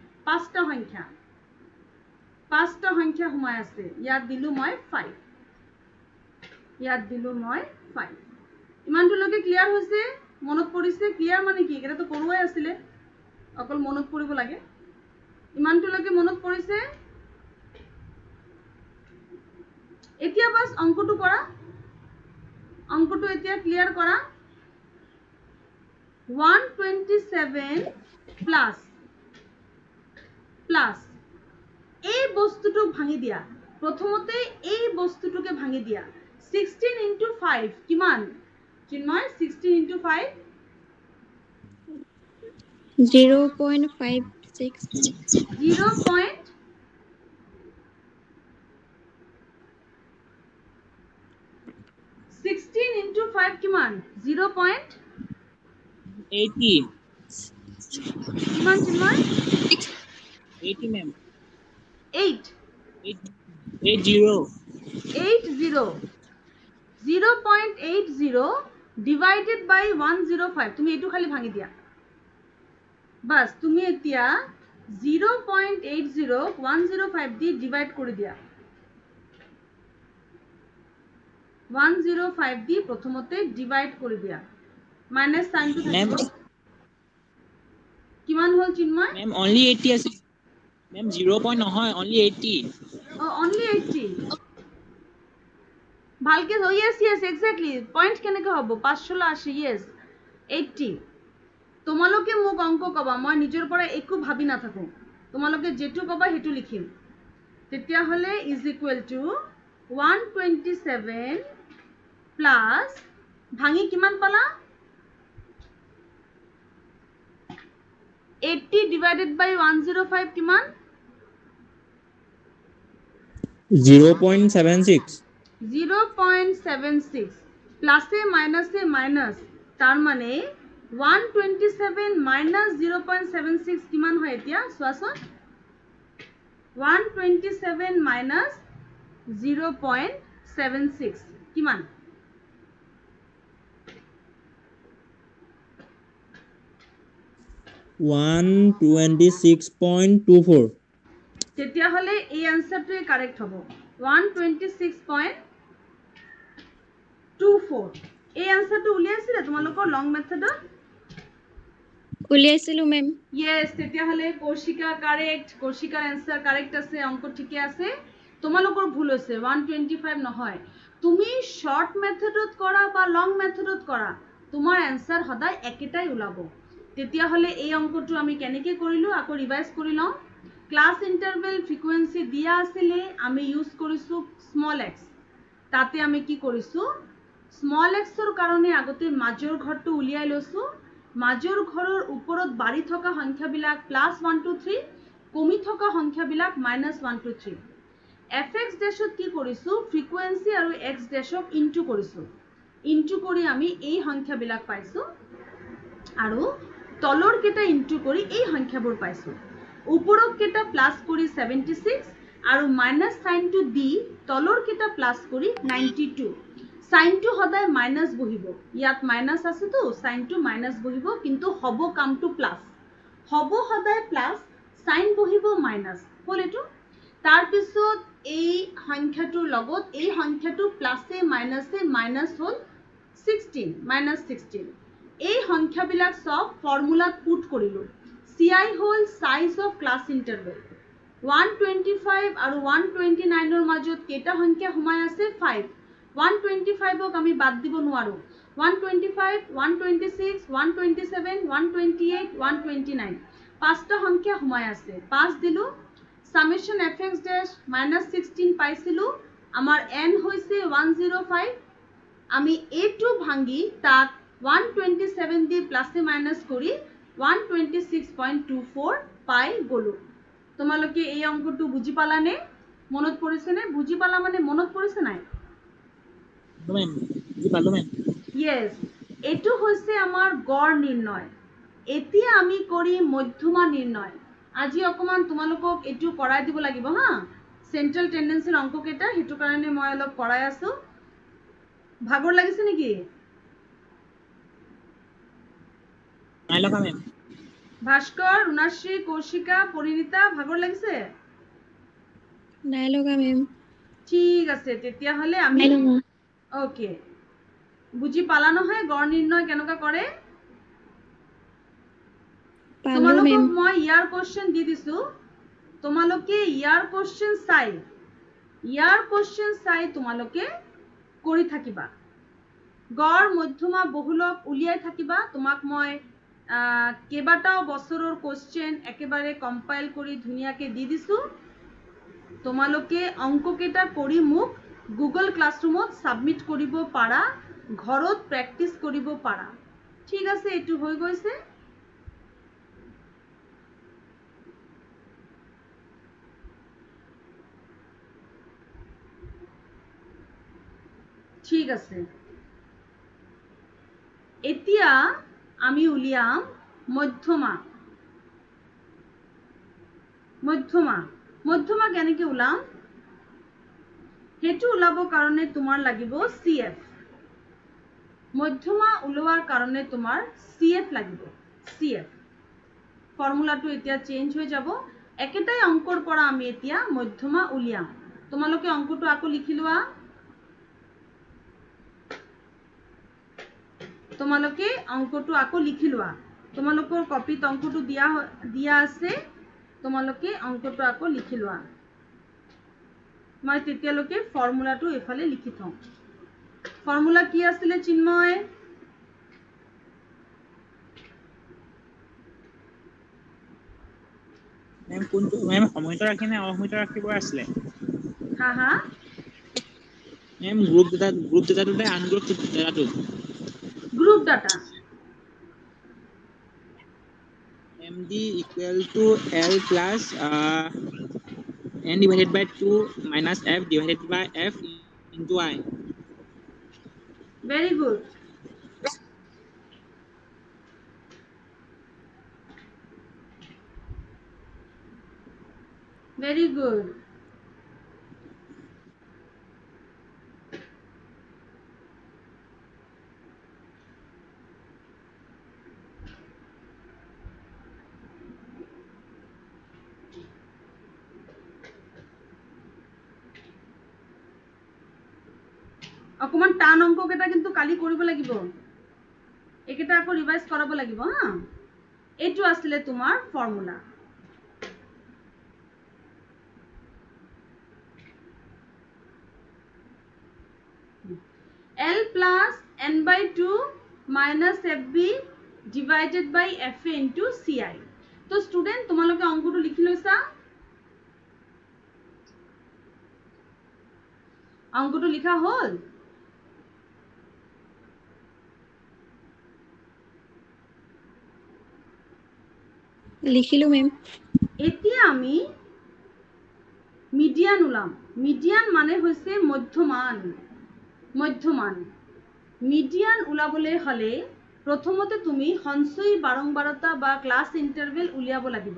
পাঁচটা সংখ্যা সোমাই আছে ইয়াত দিলু মই 5 ইমানটো লৈকে ক্লিয়াৰ হৈছে মনত পৰিছে ক্লিয়াৰ মানে কি এটা তো কৰোৱাই আছিল অকল মনত পৰিব লাগে ইমানটো লৈকে মনত পৰিছে এতিয়া বাস অঙ্কটো কৰা অঙ্কটো এতিয়া ক্লিয়াৰ কৰা 127 প্লাস এই বস্তুটো ভাঙি দিয়া প্ৰথমতে এই বস্তুটোকে ভাঙি দিয়া 16 into 5 কিমান চিন্ময় 16 into 5 0.56 16 into 5 কিমান 0.80 কিমান চিন্ময় 80 ma'am 8 80 0.80 divided by 105 তুমি এটো খালি ভাঙি দিয়া বাস তুমি এতিয়া 0.80 105 দি ডিভাইড কৰি দিয়া 105 দি প্ৰথমতে ডিভাইড কৰি দিয়া মাইনাস সাইনটো থাকিব কিমান হল চিন্ময় ma'am only 80 আছে ma'am 0 point নহয় only 80 only 80 ভালকে yes exactly পয়েন্ট কেনেকৈ হ'ব 580 yes 80 তোমালোকে মোক অঙ্ক কবা মই নিজৰ পৰা একো ভাবি না থাকো তোমালোকে যেটো কবা হেতু লিখিম তেতিয়া হলে is equal to 127 plus ভাঙি কিমান পালা 80 divided by 105 কিমান 0.76 0.76 প্লাসে মাইনাসে মাইনাস তার মানে 127 minus 0.76 কিমান হয় এতিয়া সোয়াসন 127 minus 0.76 কিমান 126.24 তেতিয়া হলে এই আনসারটো কারেক্ট হবে 126.24 এই আনসারটো উলিয়াইছিলে তোমালোকৰ লং মেথডত উলিয়াইছিলো মেম yes তেতিয়া হলে কৌশিকা কাৰেক্ট কৌশিকাৰ আনসাৰ কাৰেক্ট আছে অঙ্ক ঠিকে আছে তোমালোকৰ ভুল হৈছে 125 নহয় তুমি শৰ্ট মেথডত কৰা বা লং মেথডত কৰা তোমাৰ আনসাৰ সদায় একেটাই ওলাব তেতিয়া হলে এই অঙ্কটো আমি কেনেকৈ কৰিলো আকৌ ৰিভাইজ কৰি লওঁ ক্লাস ইন্টাৰভেল ফ্ৰিকোয়েন্সি দিয়া আছিলে আমি ইউজ কৰিছো স্মল x তাতে আমি কি কৰিছো স্মল x ৰ কাৰণে আগতে মাজৰ ঘৰটো উলিয়াই লৈছো মাজৰ ঘৰৰ ওপৰত বাঢ়ি থকা সংখ্যাবিলাক +1 2 3 কমি থকা সংখ্যাবিলাক -1 2 3 fx ড্যাশত কি কৰিছো ফ্ৰিকোয়েন্সি আৰু x ড্যাশক ইনটু কৰিছো ইনটু কৰি আমি এই সংখ্যাবিলাক পাইছো আৰু তলৰ কেটা ইনটু কৰি এই সংখ্যাবোৰ পাইছো ওপৰৰ কেটা প্লাস কৰি 76 আৰু মাইনাস সাইনটো দি তলৰ কেটা প্লাস কৰি 92 সাইনটো সদায় মাইনাস বহিব ইয়াত মাইনাস আছে তো সাইনটো মাইনাস বহিব কিন্তু হব কামটো প্লাস হব সদায় প্লাস সাইন বহিব মাইনাস হল এটো তাৰ পিছত এই সংখ্যাটোৰ লগত এই সংখ্যাটো প্লাসে মাইনাসে মাইনাস হল 16 -16 এই সংখ্যাবিলাক সব ফর্মুলাত পুট কৰিলো ci hall size of class interval 125 আৰু 129 ৰ মাজত কেটা সংখ্যা সোমাই আছে 5 125ক আমি বাদ দিব নোৱাৰো 125, 126, 127, 128, 129 পাঁচটা সংখ্যা সোমাই আছে 5 দিলো summation fx dash minus 16 পাইছিলো আমাৰ n হৈছে 105 আমি a2 ভাঙি তাক 127 দি প্লাসে মাইনাস কৰি 126.24 পাই গলো তোমালোকে এই অঙ্কটো বুজি পালানে মনত পৰিছে নে বুজি পালা মানে মনত পৰিছে নাই মেম বুজি পালো মেম yes এটো হৈছে আমাৰ গড় নিৰ্ণয় এতিয়া আমি কৰি মধ্যমা নিৰ্ণয় আজি অকমান তোমালোকক এটো কৰাই দিব লাগিব হা সেন্ট্ৰাল টেন্ডেন্সিৰ অঙ্ক কেটা হেতু কাৰণে মই অলপ কৰাই আছো ভাগৰ লাগিছে নেকি নাই লগা মেম ভাস্কৰ ৰুণাশ্ৰী কৌশিকা পৰিণীতা ভাগৰ লাগিছে নাই লগা মেম ঠিক আছে তেতিয়া হলে আমি নাই লগা ওকে বুজি পালা নহয় গড় নিৰ্ণয় কেনেকা কৰে পালো তোমালোকক মেম মই ইয়াৰ কোশ্চেন দি দিছো তোমালোকে ইয়াৰ কোশ্চেন চাই তোমালোকে কৰি থাকিবা গড় মধ্যমা বহুলক উলিয়াই থাকিবা তোমাক মই কেবাটাও বছৰৰ কোশ্চেন একেবাৰে কম্পাইল কৰি ধুনিয়াকে দি দিছো তোমালোকে অঙ্ক কেটা কৰি মোক গুগল ক্লাছৰুমত সাবমিট কৰিব পাৰা ঘৰত প্ৰ্যাকটিস কৰিব পাৰা ঠিক আছে এটো হৈ গৈছে ঠিক আছে এতিয়া আমি উলিয়াম মধ্যমা কেনেকে উলাম হেতু উলাব কাৰণে তোমাৰ লাগিব CF মধ্যমা উলোৱাৰ কাৰণে তোমাৰ CF লাগিব CF ফৰ্মুলাটো এতিয়া চেঞ্জ হৈ যাব একেটাই অঙ্কৰ পৰা আমি এতিয়া মধ্যমা উলিয়াম তোমালোকে অঙ্কটো আকৌ লিখি লোৱা তোমালোকে অঙ্কটো আকৌ লিখি লোৱা তোমালোকৰ কপিত অঙ্কটো দিয়া আছে তোমালোকে অঙ্কটো আকৌ লিখি লোৱা মই তেতিয়ালৈকে ফৰ্মুলাটো এফালে লিখি থওঁ ফৰ্মুলা কি আছিল চিন্ময় মেম কোনটো মেম সময়টো ৰাখি নে অসময়টো ৰাখিব আছিলে হা মেম গ্ৰুপ ডাটাটোতে আনগ্ৰুপ ডাটাটো group data md equal to l plus n divided by 2 minus f divided by f into I very good very good অকমান টান অঙ্ক কেটা কিন্তু কালি কৰিব লাগিব একেটা আকৌ ৰিভাইজ কৰাব লাগিব হা এটো আসলে তোমাৰ formula L plus n by 2 minus FB divided by FA into CI তো স্টুডেন্ট তোমালোকে অঙ্কটো লিখি লৈছা অঙ্কটো লিখা হল লিখিলো মেম এতিয়া আমি মিডিয়ান উলাম মিডিয়ান মানে হৈছে মধ্যমান মিডিয়ান উলাবলে হলে প্ৰথমতে তুমি সঞ্চয়ী বাৰংবাৰতা বা ক্লাছ ইন্টাৰভেল উলিয়াব লাগিব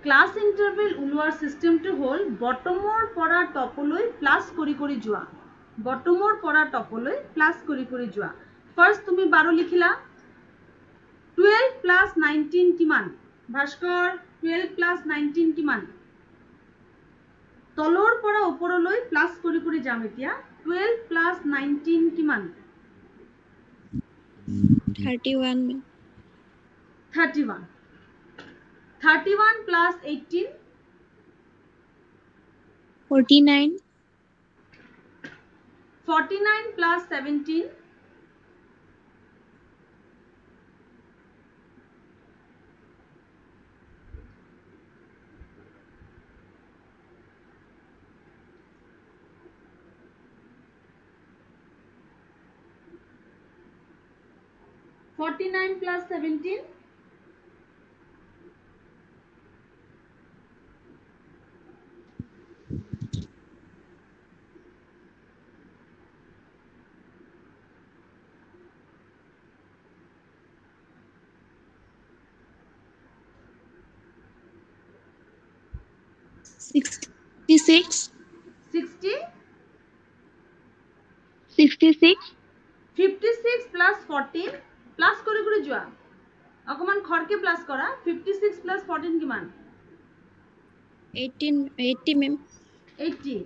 ক্লাছ ইন্টাৰভেল উলোৱাৰ সিস্টেমটো হল বটমৰ পৰা টপলৈ প্লাস কৰি যোৱা বটমৰ পৰা টপলৈ প্লাস কৰি যোৱা ফাৰ্স্ট তুমি 12 লিখিলা 12 plus 19 কিমান ভাস্কৰ 12 plus 19 কিমান তলৰ পৰা ওপৰলৈ প্লাস কৰি যাম এতিয়া 12 plus 19 কিমান 31 ma'am 31 31 plus 18 49 49 plus 17 49 plus 17. $66. 60. 66. 56 plus 14 plus করে করে যোৱা অকমান খৰকে প্লাস কৰা 56 plus 14 কিমান 80 ma'am. 80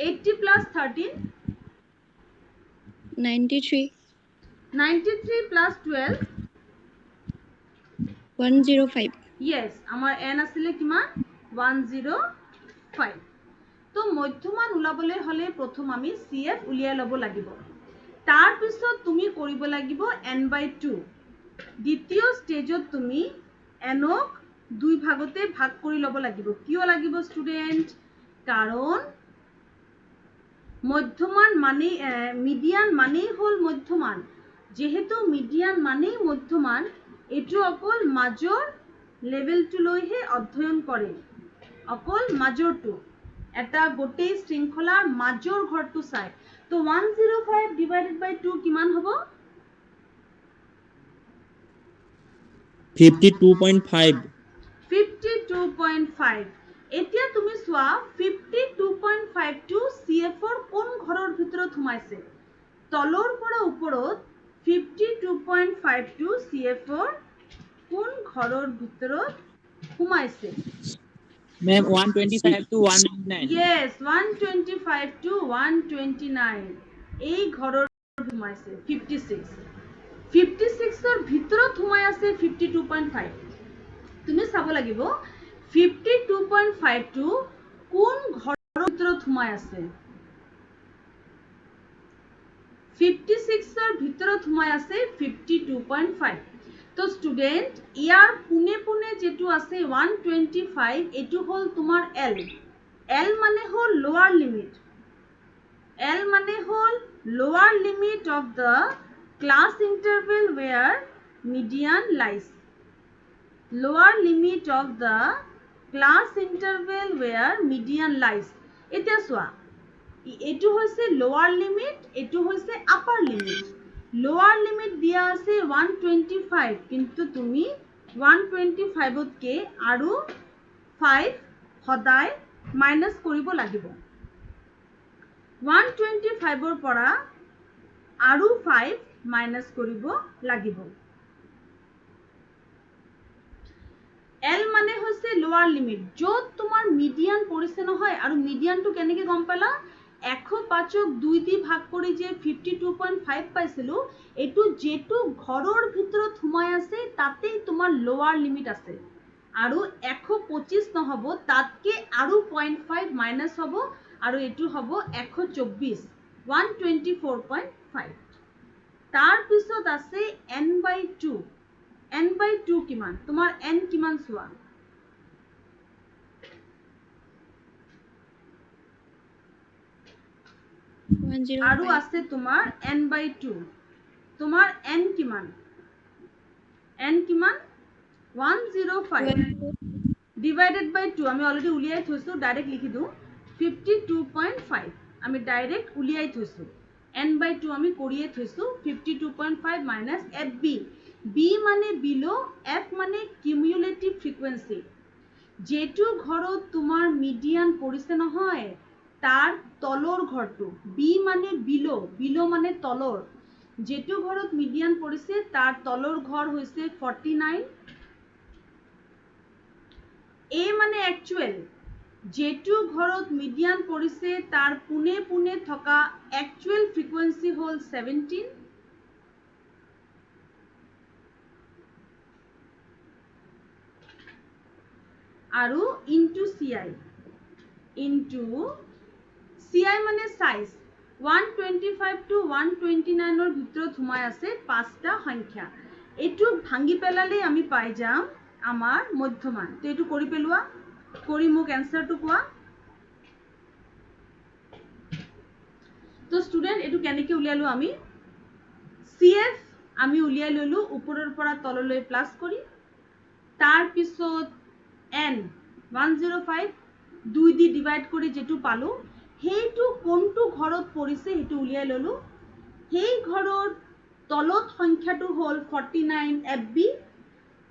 80 plus 13 93. 93 plus 12 105. yes আমাৰ n আছিলে কিমান 105 তো মধ্যমান উলাবলৈ হলে প্ৰথম আমি cf উলিয়াই লব লাগিব তাৰ পিছত তুমি কৰিব লাগিব n/2 দ্বিতীয় ষ্টেজত তুমি nক দুই ভাগতে ভাগ কৰি লব লাগিব কিয় লাগিব ষ্টুডেন্ট কাৰণ মধ্যমান মানে মিডিয়ান মানেই হল মধ্যমান যেহেতু মিডিয়ান মানেই মধ্যমান এটো অকল মাজৰ লেভেলটো লৈহে অধ্যয়ন কৰে অকল মাজৰটো এটা গোটেই শৃংখলাৰ মাজৰ ঘৰটো চাই তো 105 divided by 2 কিমান হ'ব 52.5 52.5 এতিয়া তুমি চোৱা 52.5 টো CF ৰ কোন ঘৰৰ ভিতৰত সোমাইছে তলৰ পৰা ওপৰত 52.5 টো CF ৰ কোন ঘৰৰ ভিতৰত সোমাইছে Ma'am, 125 to 199. yes 125 to 129 এই ঘৰৰ সোমাইছে 56 56 ৰ ভিতৰত সোমাই আছে 52.5 তুমি চাব লাগিব 52.5 টো কোন ঘৰৰ ভিতৰত সোমাই আছে 56 ৰ ভিতৰত সোমাই আছে 52.5 তো স্টুডেন্ট ইয়াৰ পুনে পুনে যেটো আছে 125 এটো হল তোমাৰ L L মানে হল লোৱাৰ লিমিট L মানে হল লোৱাৰ limit of the class interval where median lies lower limit of the class interval where median lies এতিয়া চোৱা এটো হৈছে lower limit এটো হৈছে upper limit lower limit দিয়া আছে 125 কিন্তু তুমি 125 তকে আৰু 5 সদায় মাইনাস কৰিব লাগিব 125 ৰ পৰা আৰু 5 মাইনাস কৰিব লাগিব L মানে হৈছে লোৱাৰ লিমিট যত তোমাৰ মিডিয়ান পৰিছে নহয় আৰু মিডিয়ানটো কেনেকৈ গম পালা 105ক 2 দি ভাগ কৰি যে 52.5 পাইছিলো এটো যেটো ঘৰৰ ভিতৰত সোমাই আছে তাতেই তোমাৰ লোৱাৰ লিমিট আছে আৰু 125 নহব তাতকে আৰু 0.5 মাইনাস হ'ব আৰু এটো হ'ব 124 124.5 তাৰ পিছত আছে n/2 n/2 কিমান তোমাৰ n কিমান চোৱা আৰু আছে তোমাৰ n/2 তোমাৰ n কিমান 105 divided by 2 আমি অলৰেডি উলিয়াই থৈছো ডাইৰেক্ট লিখি দিও 52.5 আমি ডাইৰেক্ট উলিয়াই থৈছো n/2 আমি কৰিয়ে থৈছো 52.5 minus FB B মানে below F মানে cumulative frequency যেটো ঘৰত তোমাৰ মিডিয়ান পৰিছে নহয় তাৰ তলৰ ঘৰটো B মানে below মানে তলৰ যেটো ঘৰত মিডিয়ান পৰিছে তাৰ তলৰ ঘৰ হৈছে 49 A মানে actual যেটো ঘৰত মিডিয়ান পৰিছে তাৰ পুনে পুনে থকা actual frequency হল 17 আৰু into CI মানে size 125 to 129 ৰ ভিতৰত সোমাই আছে পাঁচটা সংখ্যা এটো ভাঙি পেলালে আমি পাই যাম আমাৰ মধ্যমান তো এটো কৰি পেলোৱা কৰি মোক এনসাৰটো কোৱা তো স্টুডেন্ট এটো কেনেকৈ উলিয়ালো আমি CF আমি উলিয়াই ললো ওপৰৰ পৰা তললৈ প্লাস কৰি তাৰ পিছত n 105 2 দি ডিভাইড কৰি যেটো পালো হেইটো কোনটো ঘৰত পৰিছে হেটো উলিয়াই ললো হেই ঘৰৰ তলত সংখ্যাটো হল 49 FB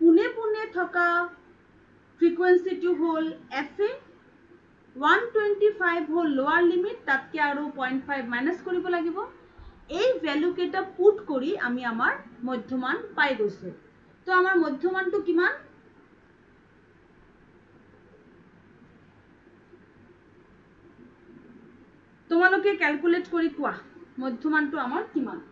পুনে পুনে থকা ফ্ৰিকুৱেন্সিটো হল FA 125 হল লোৱাৰ লিমিট তাতকে আৰু 0.5 মাইনাস কৰিব লাগিব এই ভ্যালু কেটা পুট কৰি আমি আমাৰ মধ্যমান পাই গৈছো তো আমাৰ মধ্যমানটো কিমান তোমালোকে ক্যালকুলেট কৰি কোৱা মধ্যমানটো আমাৰ কিমান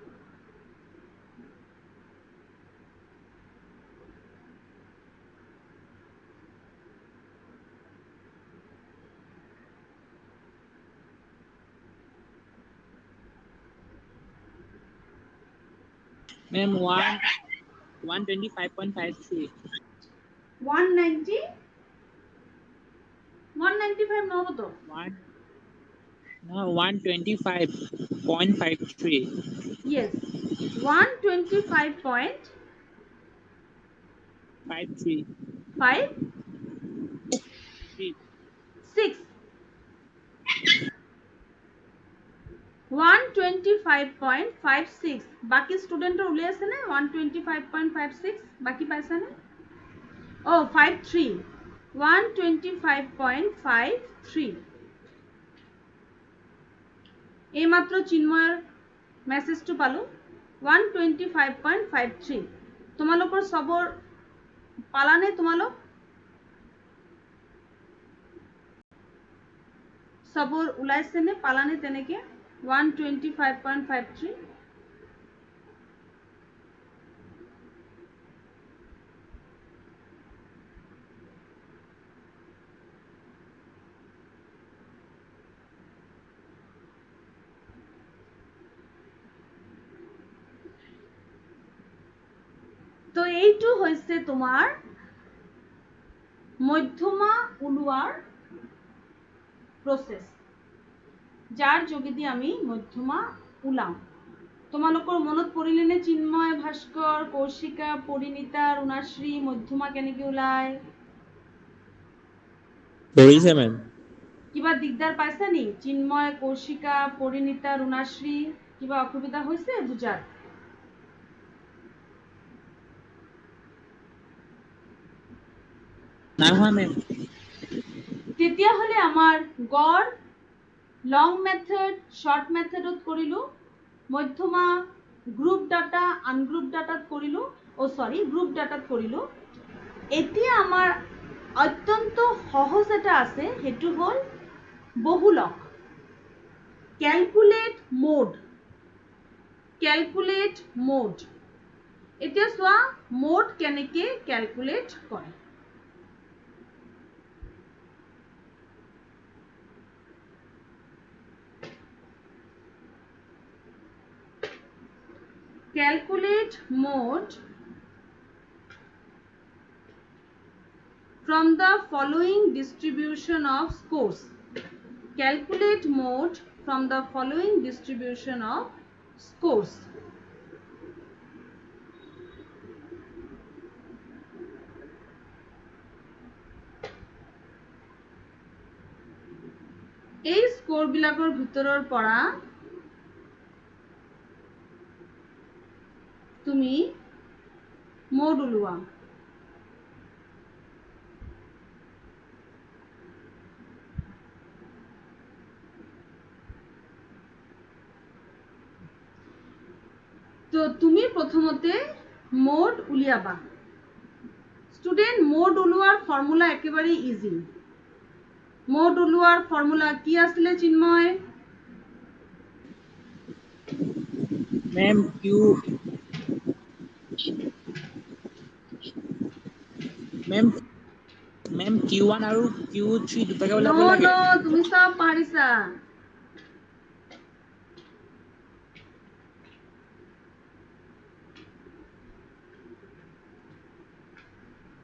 Ma'am, 125.53. 190 195 নহব তো One, no, 125.53. yes 125.53 Three. 6 125.56 বাকি স্টুডেন্টৰ উলাই আছে নে 125.56 বাকি পাইছা নে ও 53 125.53 এই মাত্র চিন্ময়ৰ মেসেজটো পালো 125.53 তোমালোকৰ সবৰ পালানে তোমালোক সবৰ উলাইছে নে পালানে তেনেকে 125.53 তো এইটো হৈছে তোমাৰ মধ্যমা উলোৱাৰ process যাৰ যোগেদি আমি মধ্যমা উলাম তোমালোকৰ মনত পৰিলে নে চিন্ময় ভাস্কৰ কৌশিকা পৰিণীতা ৰুণাশ্ৰী মধ্যমা কেনেকৈ উলাই পৰিছে মেম কিবা দিগদাৰ পাইছা নি চিন্ময় কৌশিকা পৰিণীতা ৰুণাশ্ৰী কিবা অসুবিধা হৈছে বুজাত Now, ma'am. তেতিয়া হলে আমাৰ গড় লং মেথড শৰ্ট মেথডত কৰিলো মধ্যমা গ্ৰুপ ডাটা আনগ্ৰুপ ডাটাত কৰিলো ও সৰি গ্ৰুপ ডাটাত কৰিলো এতিয়া আমাৰ অত্যন্ত সহজ এটা আছে হেতু হল বহুলক ক্যালকুলেট মোড এতিয়া সোয়া মোড কেনেকে ক্যালকুলেট কৰে Calculate mode from the following distribution of scores. Calculate mode from the following distribution of scores. এই স্কোৰ বিলাকৰ ভিতৰৰ পৰা তুমি মোড উলোৱা তো তুমি প্ৰথমতে মোড উলিয়াবা স্টুডেন্ট মোড উলোৱাৰ ফৰ্মুলা একেবাৰে ইজি মোড উলোৱাৰ ফৰ্মুলা কি আসলে চিন্ময় Ma'am, Ma'am, Q1 আৰু Q3 দুটাকে ওলাব নো লাগে নো তুমি সব পাহৰিছা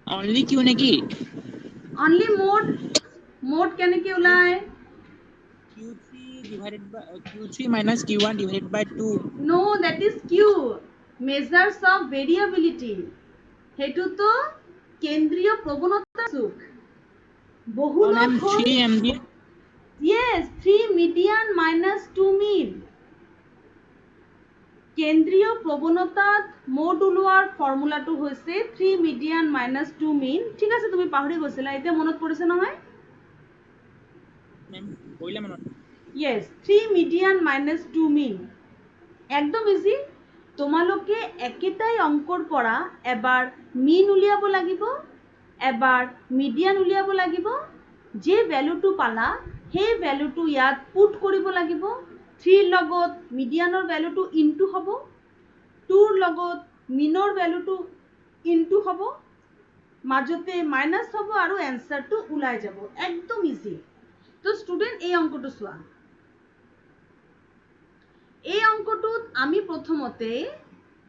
only Q নেকি only মোড কেনেকে ওলাই Q3 minus Q1 divided by 2 no that is q measures of variability সেইটোতো কেন্দ্ৰীয় প্ৰৱণতাৰ চুক বহুলত Ma'am, হ'ল 3 MD. yes 3 median minus 2 mean কেন্দ্ৰীয় প্ৰৱণতাত মোড ওলোৱাৰ ফৰ্মুলাটো হৈছে 3 median minus 2 mean ঠিক আছে তুমি পাহৰি গৈছিলা এতিয়া মনত পৰিছে নহয় Ma'am, boila manot. yes 3 median minus 2 mean একদম ইজি তোমালোকে একেটাই অঙ্কৰ পৰা এবাৰ মিন উলিয়াব লাগিব এবাৰ মিডিয়ান উলিয়াব লাগিব যে ভ্যালুটো পালা সেই ভ্যালুটো ইয়াত পুট কৰিব লাগিব 3 লগত মিডিয়ানৰ ভ্যালুটো ইনটু হ'ব 2 লগত মিনৰ ভ্যালুটো ইনটু হ'ব মাজতে মাইনাস হ'ব আৰু এনসাৰটো ওলাই যাব একদম ইজি তো স্টুডেন্ট এই অঙ্কটো চোৱা এই অঙ্কটোত আমি প্ৰথমতে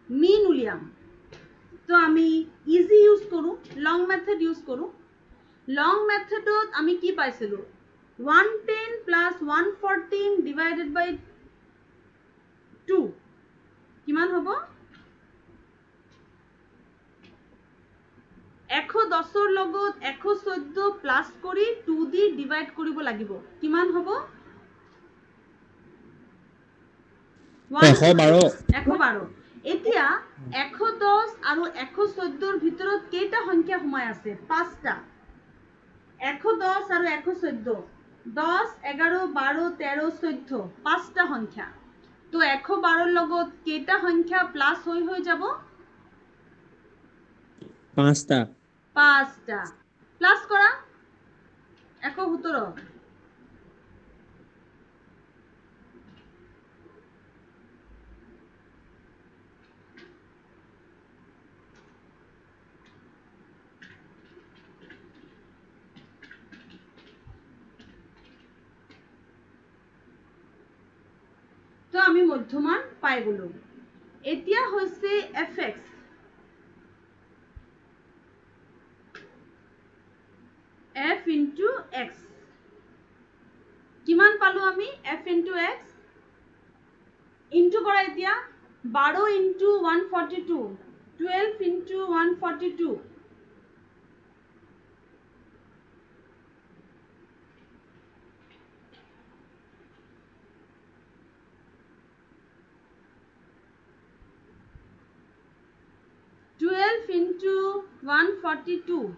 মিন উলিয়াম তো আমি ইজি ইউজ কৰো লং মেথড ইউজ কৰো লং মেথডত আমি কি পাইছিলো 110 প্লাস 114 ডিভাইডেড বাই 2 কিমান হ'ব 110 ৰ লগত 114 প্লাস কৰি 2 দি ডিভাইড কৰিব লাগিব কিমান হ'ব 112 112 এতিয়া 110 আৰু 114 ৰ ভিতৰত কেইটা সংখ্যা সোমাই আছে পাঁচটা 110 আৰু 114 10 11 12 13 14 পাঁচটা সংখ্যা তো 112 ৰ লগত কেইটা সংখ্যা প্লাস হৈ যাব 5টা পাঁচটা প্লাস কৰা 117 তো আমি মধ্যমান পাই গলো এতিয়া হৈছে fx f into x কিমান পালো আমি f into x ইনটু কৰা এতিয়া 12 into 142 12 into 142 12 into 142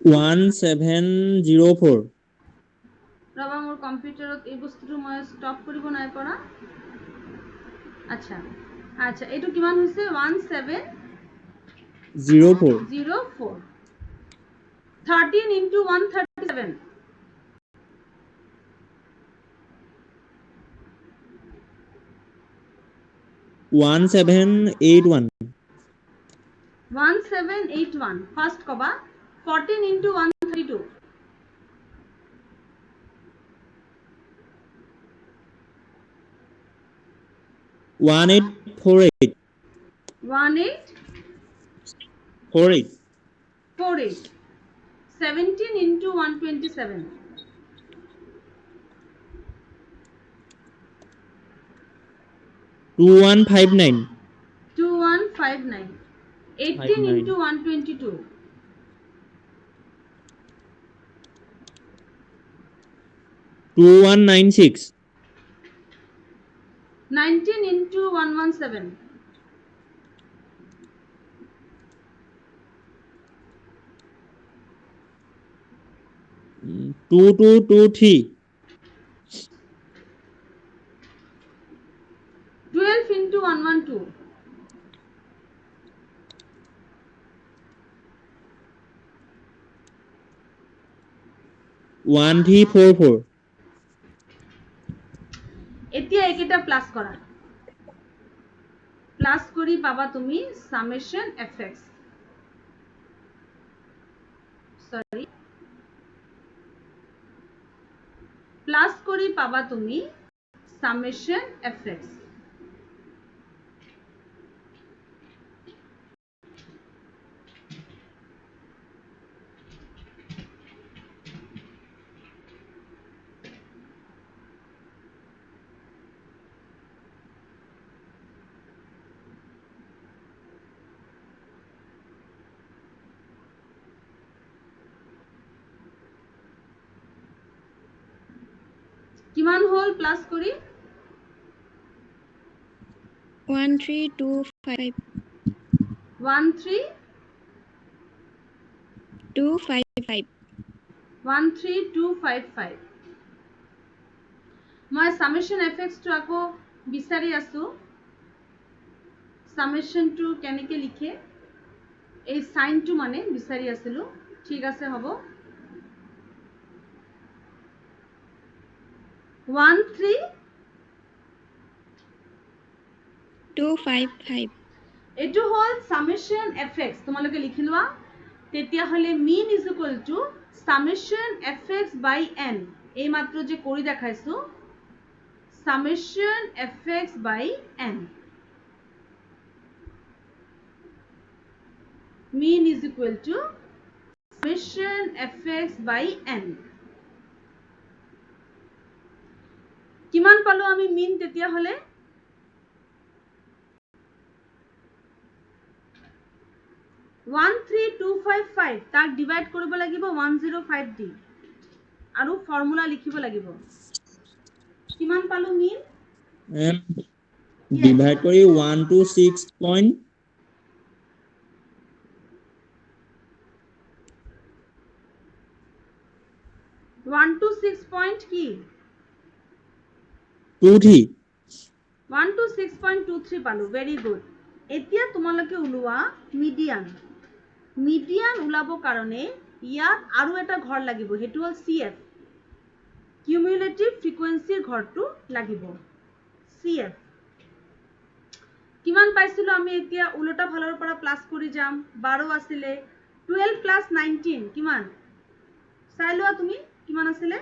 1704 ৰবা মোৰ কম্পিউটাৰত এই বস্তুটো মই ষ্টপ কৰিব নাই পৰা আচ্ছা আচ্ছা এইটো কিমান হৈছে 04 1704 13 into 137 1781 1781 ফার্স্ট কবা 14 into 132 1848 1848 48 17 into 127 2159 2159 18 into 122 2196 19 into 117 2223 12 into 112 1344 এতিয়া একেটা প্লাস কৰা প্লাস কৰি পাবা তুমি সামেশন fx সৰি প্লাস কৰি পাবা তুমি সামেশন fx কিমান হল প্লাস কৰি 13255 255 13255 মই সামেশন এফএক্স টো আকৌ বিচাৰি আছো সামেশন টো কেনেকে লিখে এই সাইন টো মানে বিচাৰি আছিলো ঠিক আছে হ'ব 255 এটো হল সামেশন এফএক্স তোমালোকে লিখি লোৱা তেতিয়া হলে mean is equal to summation FX by N এই মাত্র যে কৰি দেখাইছো summation FX by N mean is equal to summation fx by n কিমান পালো আমি mean তেতিয়া হলে 13255 তাক ডিভাইড কৰিব লাগিব 105 দি আৰু ফৰ্মুলা লিখিব লাগিব কিমান পালো mean ডিভাইড কৰি 126 point 126 point কি 23 126.23 পালো very good এতিয়া তোমালোকে উলোৱা মিডিয়ান উলাব কাৰণে ইয়াত আৰু এটা ঘৰ লাগিব হেতু হল CF কিউমুলেটিভ ফ্ৰিকুৱেন্সিৰ ঘৰটো লাগিব CF কিমান পাইছিলো আমি এতিয়া উলটা ফালৰ পৰা প্লাস কৰি যাম 12 আছিলে 12 প্লাস 19 কিমান চাই লোৱা তুমি কিমান আছিলে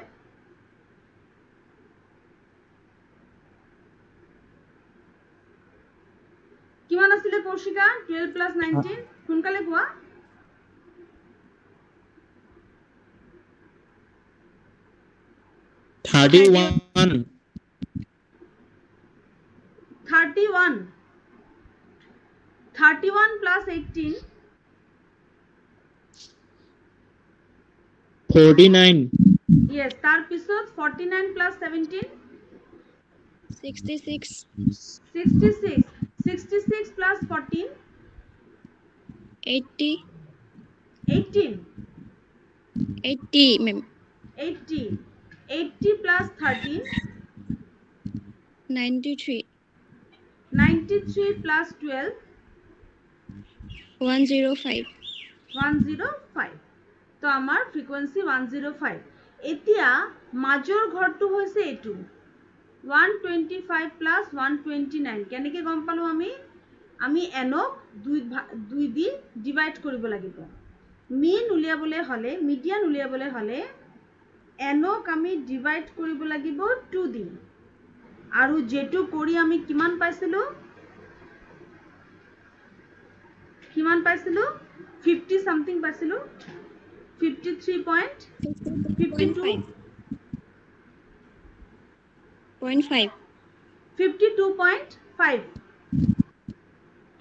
কিমান আছিলে কৌশিকা 12 প্লাস 19 সোনকালে কোৱা 31 31 plus 18 49 yes tar pisot 49 plus 17 66 66 plus 14 80 18 80 ma'am 80 plus 13 93 93 plus 12 105 105 তো আমাৰ ফ্ৰিকুৱেন্সি 105 এতিয়া মাজৰ ঘৰটো হৈছে এটো 125 plus 129 কেনেকে গম পালো আমি এনক দুই দি ডিভাইড কৰিব লাগিব মিন উলিয়াবলে হলে মিডিয়ান উলিয়াবলে হলে এনক আমি ডিভাইড কৰিব লাগিব 2 দি আৰু যেটো কৰি আমি কিমান পাইছিলো 50 something পাইছিলো 53.52 52.5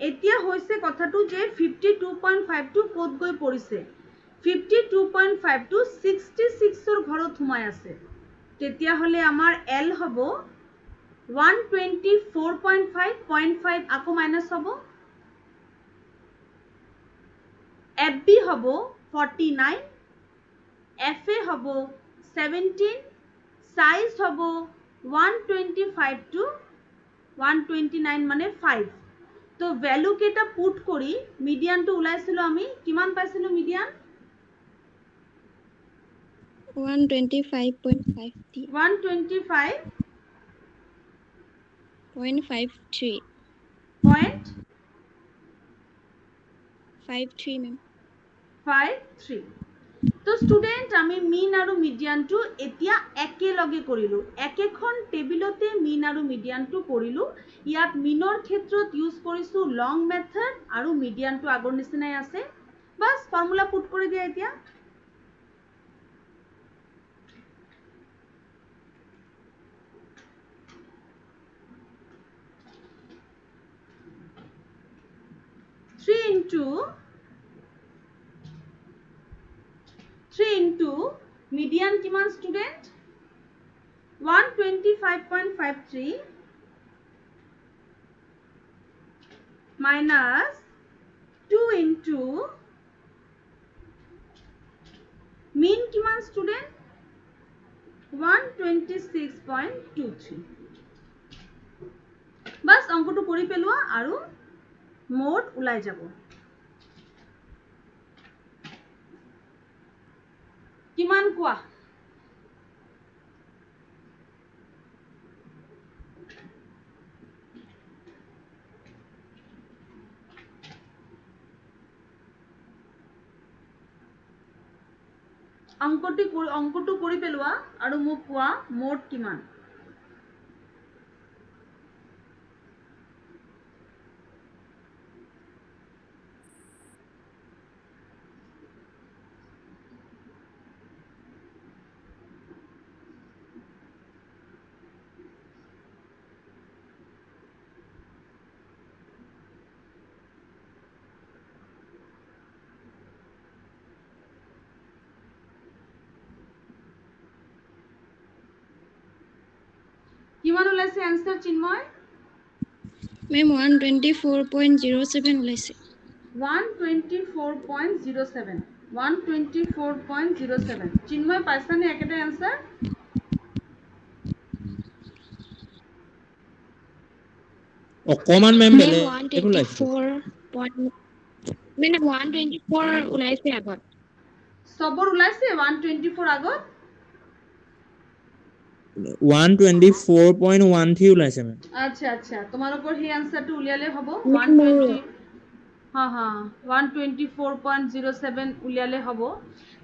এতিয়া হৈছে কথাটো যে 52.5 টো ক'ত গৈ পৰিছে 52.5 টো 66 ৰ ঘৰত সোমাই আছে তেতিয়া হলে আমাৰ L হ'ব 124.5 আকৌ মাইনাস হ'ব FB হ'ব 49 FA হ'ব 17 সাইজ হ'ব 125 to 129 মানে 5 তো ভ্যালু কেটা পুট কৰি মিডিয়ান টো উলাইছিলো আমি কিমান পাইছিলো মিডিয়ান 125.53 125.53 ma'am 53 তো স্টুডেন্ট আমি মিন আৰু মিডিয়ান টো এতিয়া একে লগে কৰিলো একেখন টেবিলতে মিন আৰু মিডিয়ান টো কৰিলো ইয়াত মিনৰ ক্ষেত্ৰত ইউজ কৰিছো লং মেথড আৰু মিডিয়ান টো আগৰ নিচিনাই আছে বাস ফৰ্মুলা পুট কৰি দিয়া এতিয়া Three into median কিমান student 125.53 minus 2 into mean কিমান student 126.23 বাস অঙ্কটো কৰি পেলোৱা আৰু মোড ওলাই যাব কিমান কোৱা অঙ্কটো কৰি পেলোৱা আৰু মোক কোৱা মোড কিমান কিমান ওলাইছে आंसर চিন্ময় মেম 124.07 ওলাইছে 124.07 চিন্ময় পাইছানে একেটা आंसर অকমান মেম মেম বেলেগ ওলাইছে 124 ওলাইছে আগত সবৰ ওলাইছে 124 আগত 124.13 ওলাইছে মেম আচ্ছা আচ্ছা তোমালোকৰ সেই आंसरটো উলিয়ালে হ'ব মোৰো। 120 হা 124.07 উলিয়ালে হ'ব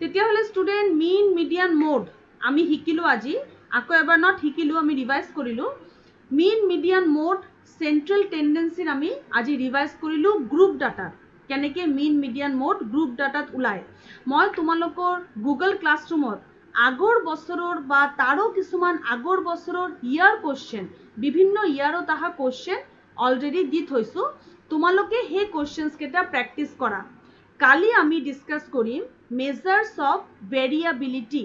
তেতিয়াহলে ষ্টুডেন্ট মিন মিডিয়ান মোড আমি শিকিলো আজি আকৌ এবাৰ নট শিকিলো আমি ৰিভাইজ কৰিলো মিন মিডিয়ান মোড সেন্ট্ৰাল টেন্ডেন্সিৰ আমি আজি ৰিভাইজ কৰিলো গ্ৰুপ ডাটা কেনেকে মিন মিডিয়ান মোড গ্ৰুপ ডাটাত ওলাই মই তোমালোকৰ গুগল ক্লাছৰুমত আগৰ বছৰৰ বা তাৰো কিছুমান আগৰ বছৰৰ ইয়াৰ কোশ্চেন বিভিন্ন ইয়াৰত আহা কোশ্চেন অলৰেডি দি থৈছো তোমালোকে হে কোশ্চেনস কেটা প্ৰ্যাকটিস কৰা কালি আমি ডিসকাস কৰিম মেজাৰ্স অফ ভেৰিয়েবিলিটি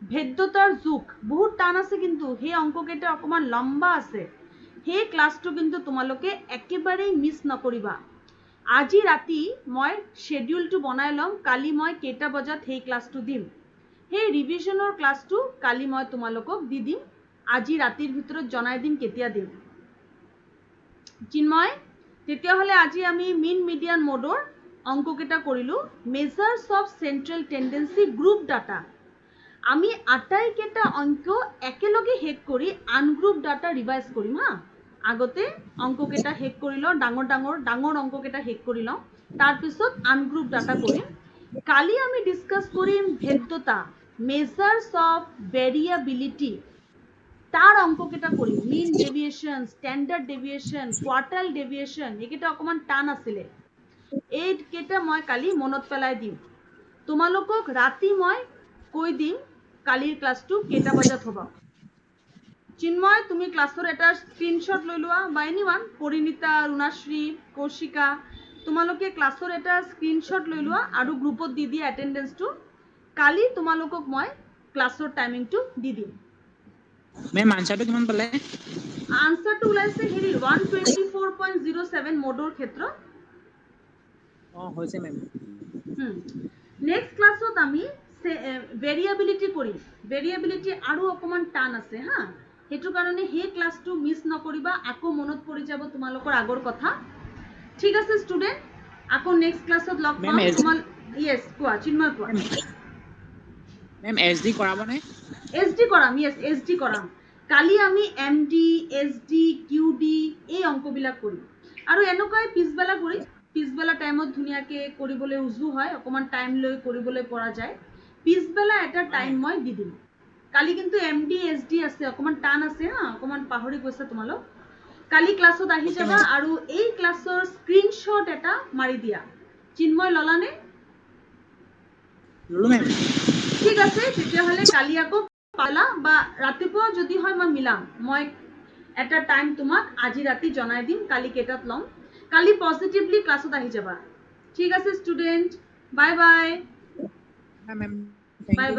ভেদ্যতাৰ জোখ বহুত টান আছে কিন্তু হে অঙ্ক কেটা অকমান লম্বা আছে হে ক্লাসটো কিন্তু তোমালোকে একেবাৰেই মিস নকৰিবা আজি ৰাতি মই শেডিউলটো বনাই লম কালি মই কেটা বজাত হে ক্লাসটো দিম হে ৰিভিজনৰ ক্লাসটো কালি মই তোমালোকক দি দিম আজি ৰাতিৰ ভিতৰত জনাই দিম কেতিয়া দিম চিন্ময় তেতিয়াহলে আজি আমি মিন মিডিয়ান মোডৰ অঙ্ক কেটা কৰিলো measures of central tendency group data আমি আটাই কেটা অঙ্ক একেলগে হেক কৰি আনগ্ৰুপ ডাটা ৰিভাইজ কৰিম হা আগতে অঙ্ক কেটা হেক কৰি ল ডাঙৰ অঙ্ক কেটা হেক কৰি ল তাৰ পিছত আনগ্ৰুপ ডাটা কৰিম কালি আমি ডিসকাস কৰিম ভেদ্যতা মেজাৰ্স অফ ভেৰিয়েবিলিটি তাৰ অঙ্ক কেটা কৰিম mean deviation standard deviation quartile deviation একেটা অকমান টান আছিলে এই কেটা মই কালি মনত পেলাই দিম তোমালোকক ৰাতি মই কৈ দিম কালিৰ ক্লাসটো কেটা বজাত হ'ব চিন্ময় তুমি ক্লাসৰ এটা স্ক্ৰিনশট লৈ লোৱা বা এনিওয়ান পৰিণীতা ৰুণাশ্ৰী কৌশিকা তোমালোকে ক্লাসৰ এটা স্ক্ৰিনশট লৈ লোৱা আৰু গ্ৰুপত দি দিয়া এটেন্ডেন্সটো কালি তোমালোকক মই ক্লাসৰ টাইমিংটো দি দিম মেম আনসাৰটো কিমান পালে আনসাৰটো ওলাইছে হেৰি 124.07 মোডৰ ক্ষেত্ৰত হৈছে মেম নেক্সট ক্লাসত আমি ভেৰিয়েবিলিটি কৰিম ভেৰিয়েবিলিটি আৰু অকমান টান আছে হা হেতু কাৰণে হে ক্লাসটো মিস নকৰিবা আকৌ মনত পৰি যাব তোমালোকৰ আগৰ কথা ঠিক আছে ষ্টুডেন্ট আকৌ নেক্সট ক্লাসত লগ পাম তোমাল ইয়েস কোৱা চিন্ময় কোৱা মেম এসডি কৰাব নে এসডি কৰাম ইয়েস এসডি কৰাম কালি আমি এমডি এসডি কিউডি এই অঙ্কবিলাক কৰিম আৰু এনেকৈ পিছবেলা কৰি পিছবেলা টাইমত ধুনিয়াকে কৰিবলৈ উজু হয় অকমান টাইম লৈ কৰিবলৈ পৰা যায় পিছবেলা এটা টাইম মই দি দিম কালি কিন্তু এমডি এসডি আছে অকমান টান আছে হা অকমান পাহৰি গৈছে তোমালোক কালি ক্লাসত আহি যাবা আৰু এই ক্লাসৰ স্ক্ৰিনশট এটা মাৰি দিয়া চিন্ময় ললানে ললো মেম ঠিক আছে তেতিয়াহলে কালি আকৌ পালা বা ৰাতিপুৱা যদি হয় মই মিলাম মই এটা টাইম তোমাক আজি ৰাতি জনাই দিম কালি কেটাত লম কালি পজিটিভলি ক্লাসত আহি যাবা ঠিক আছে ষ্টুডেন্ট বাই বাই মেম বাই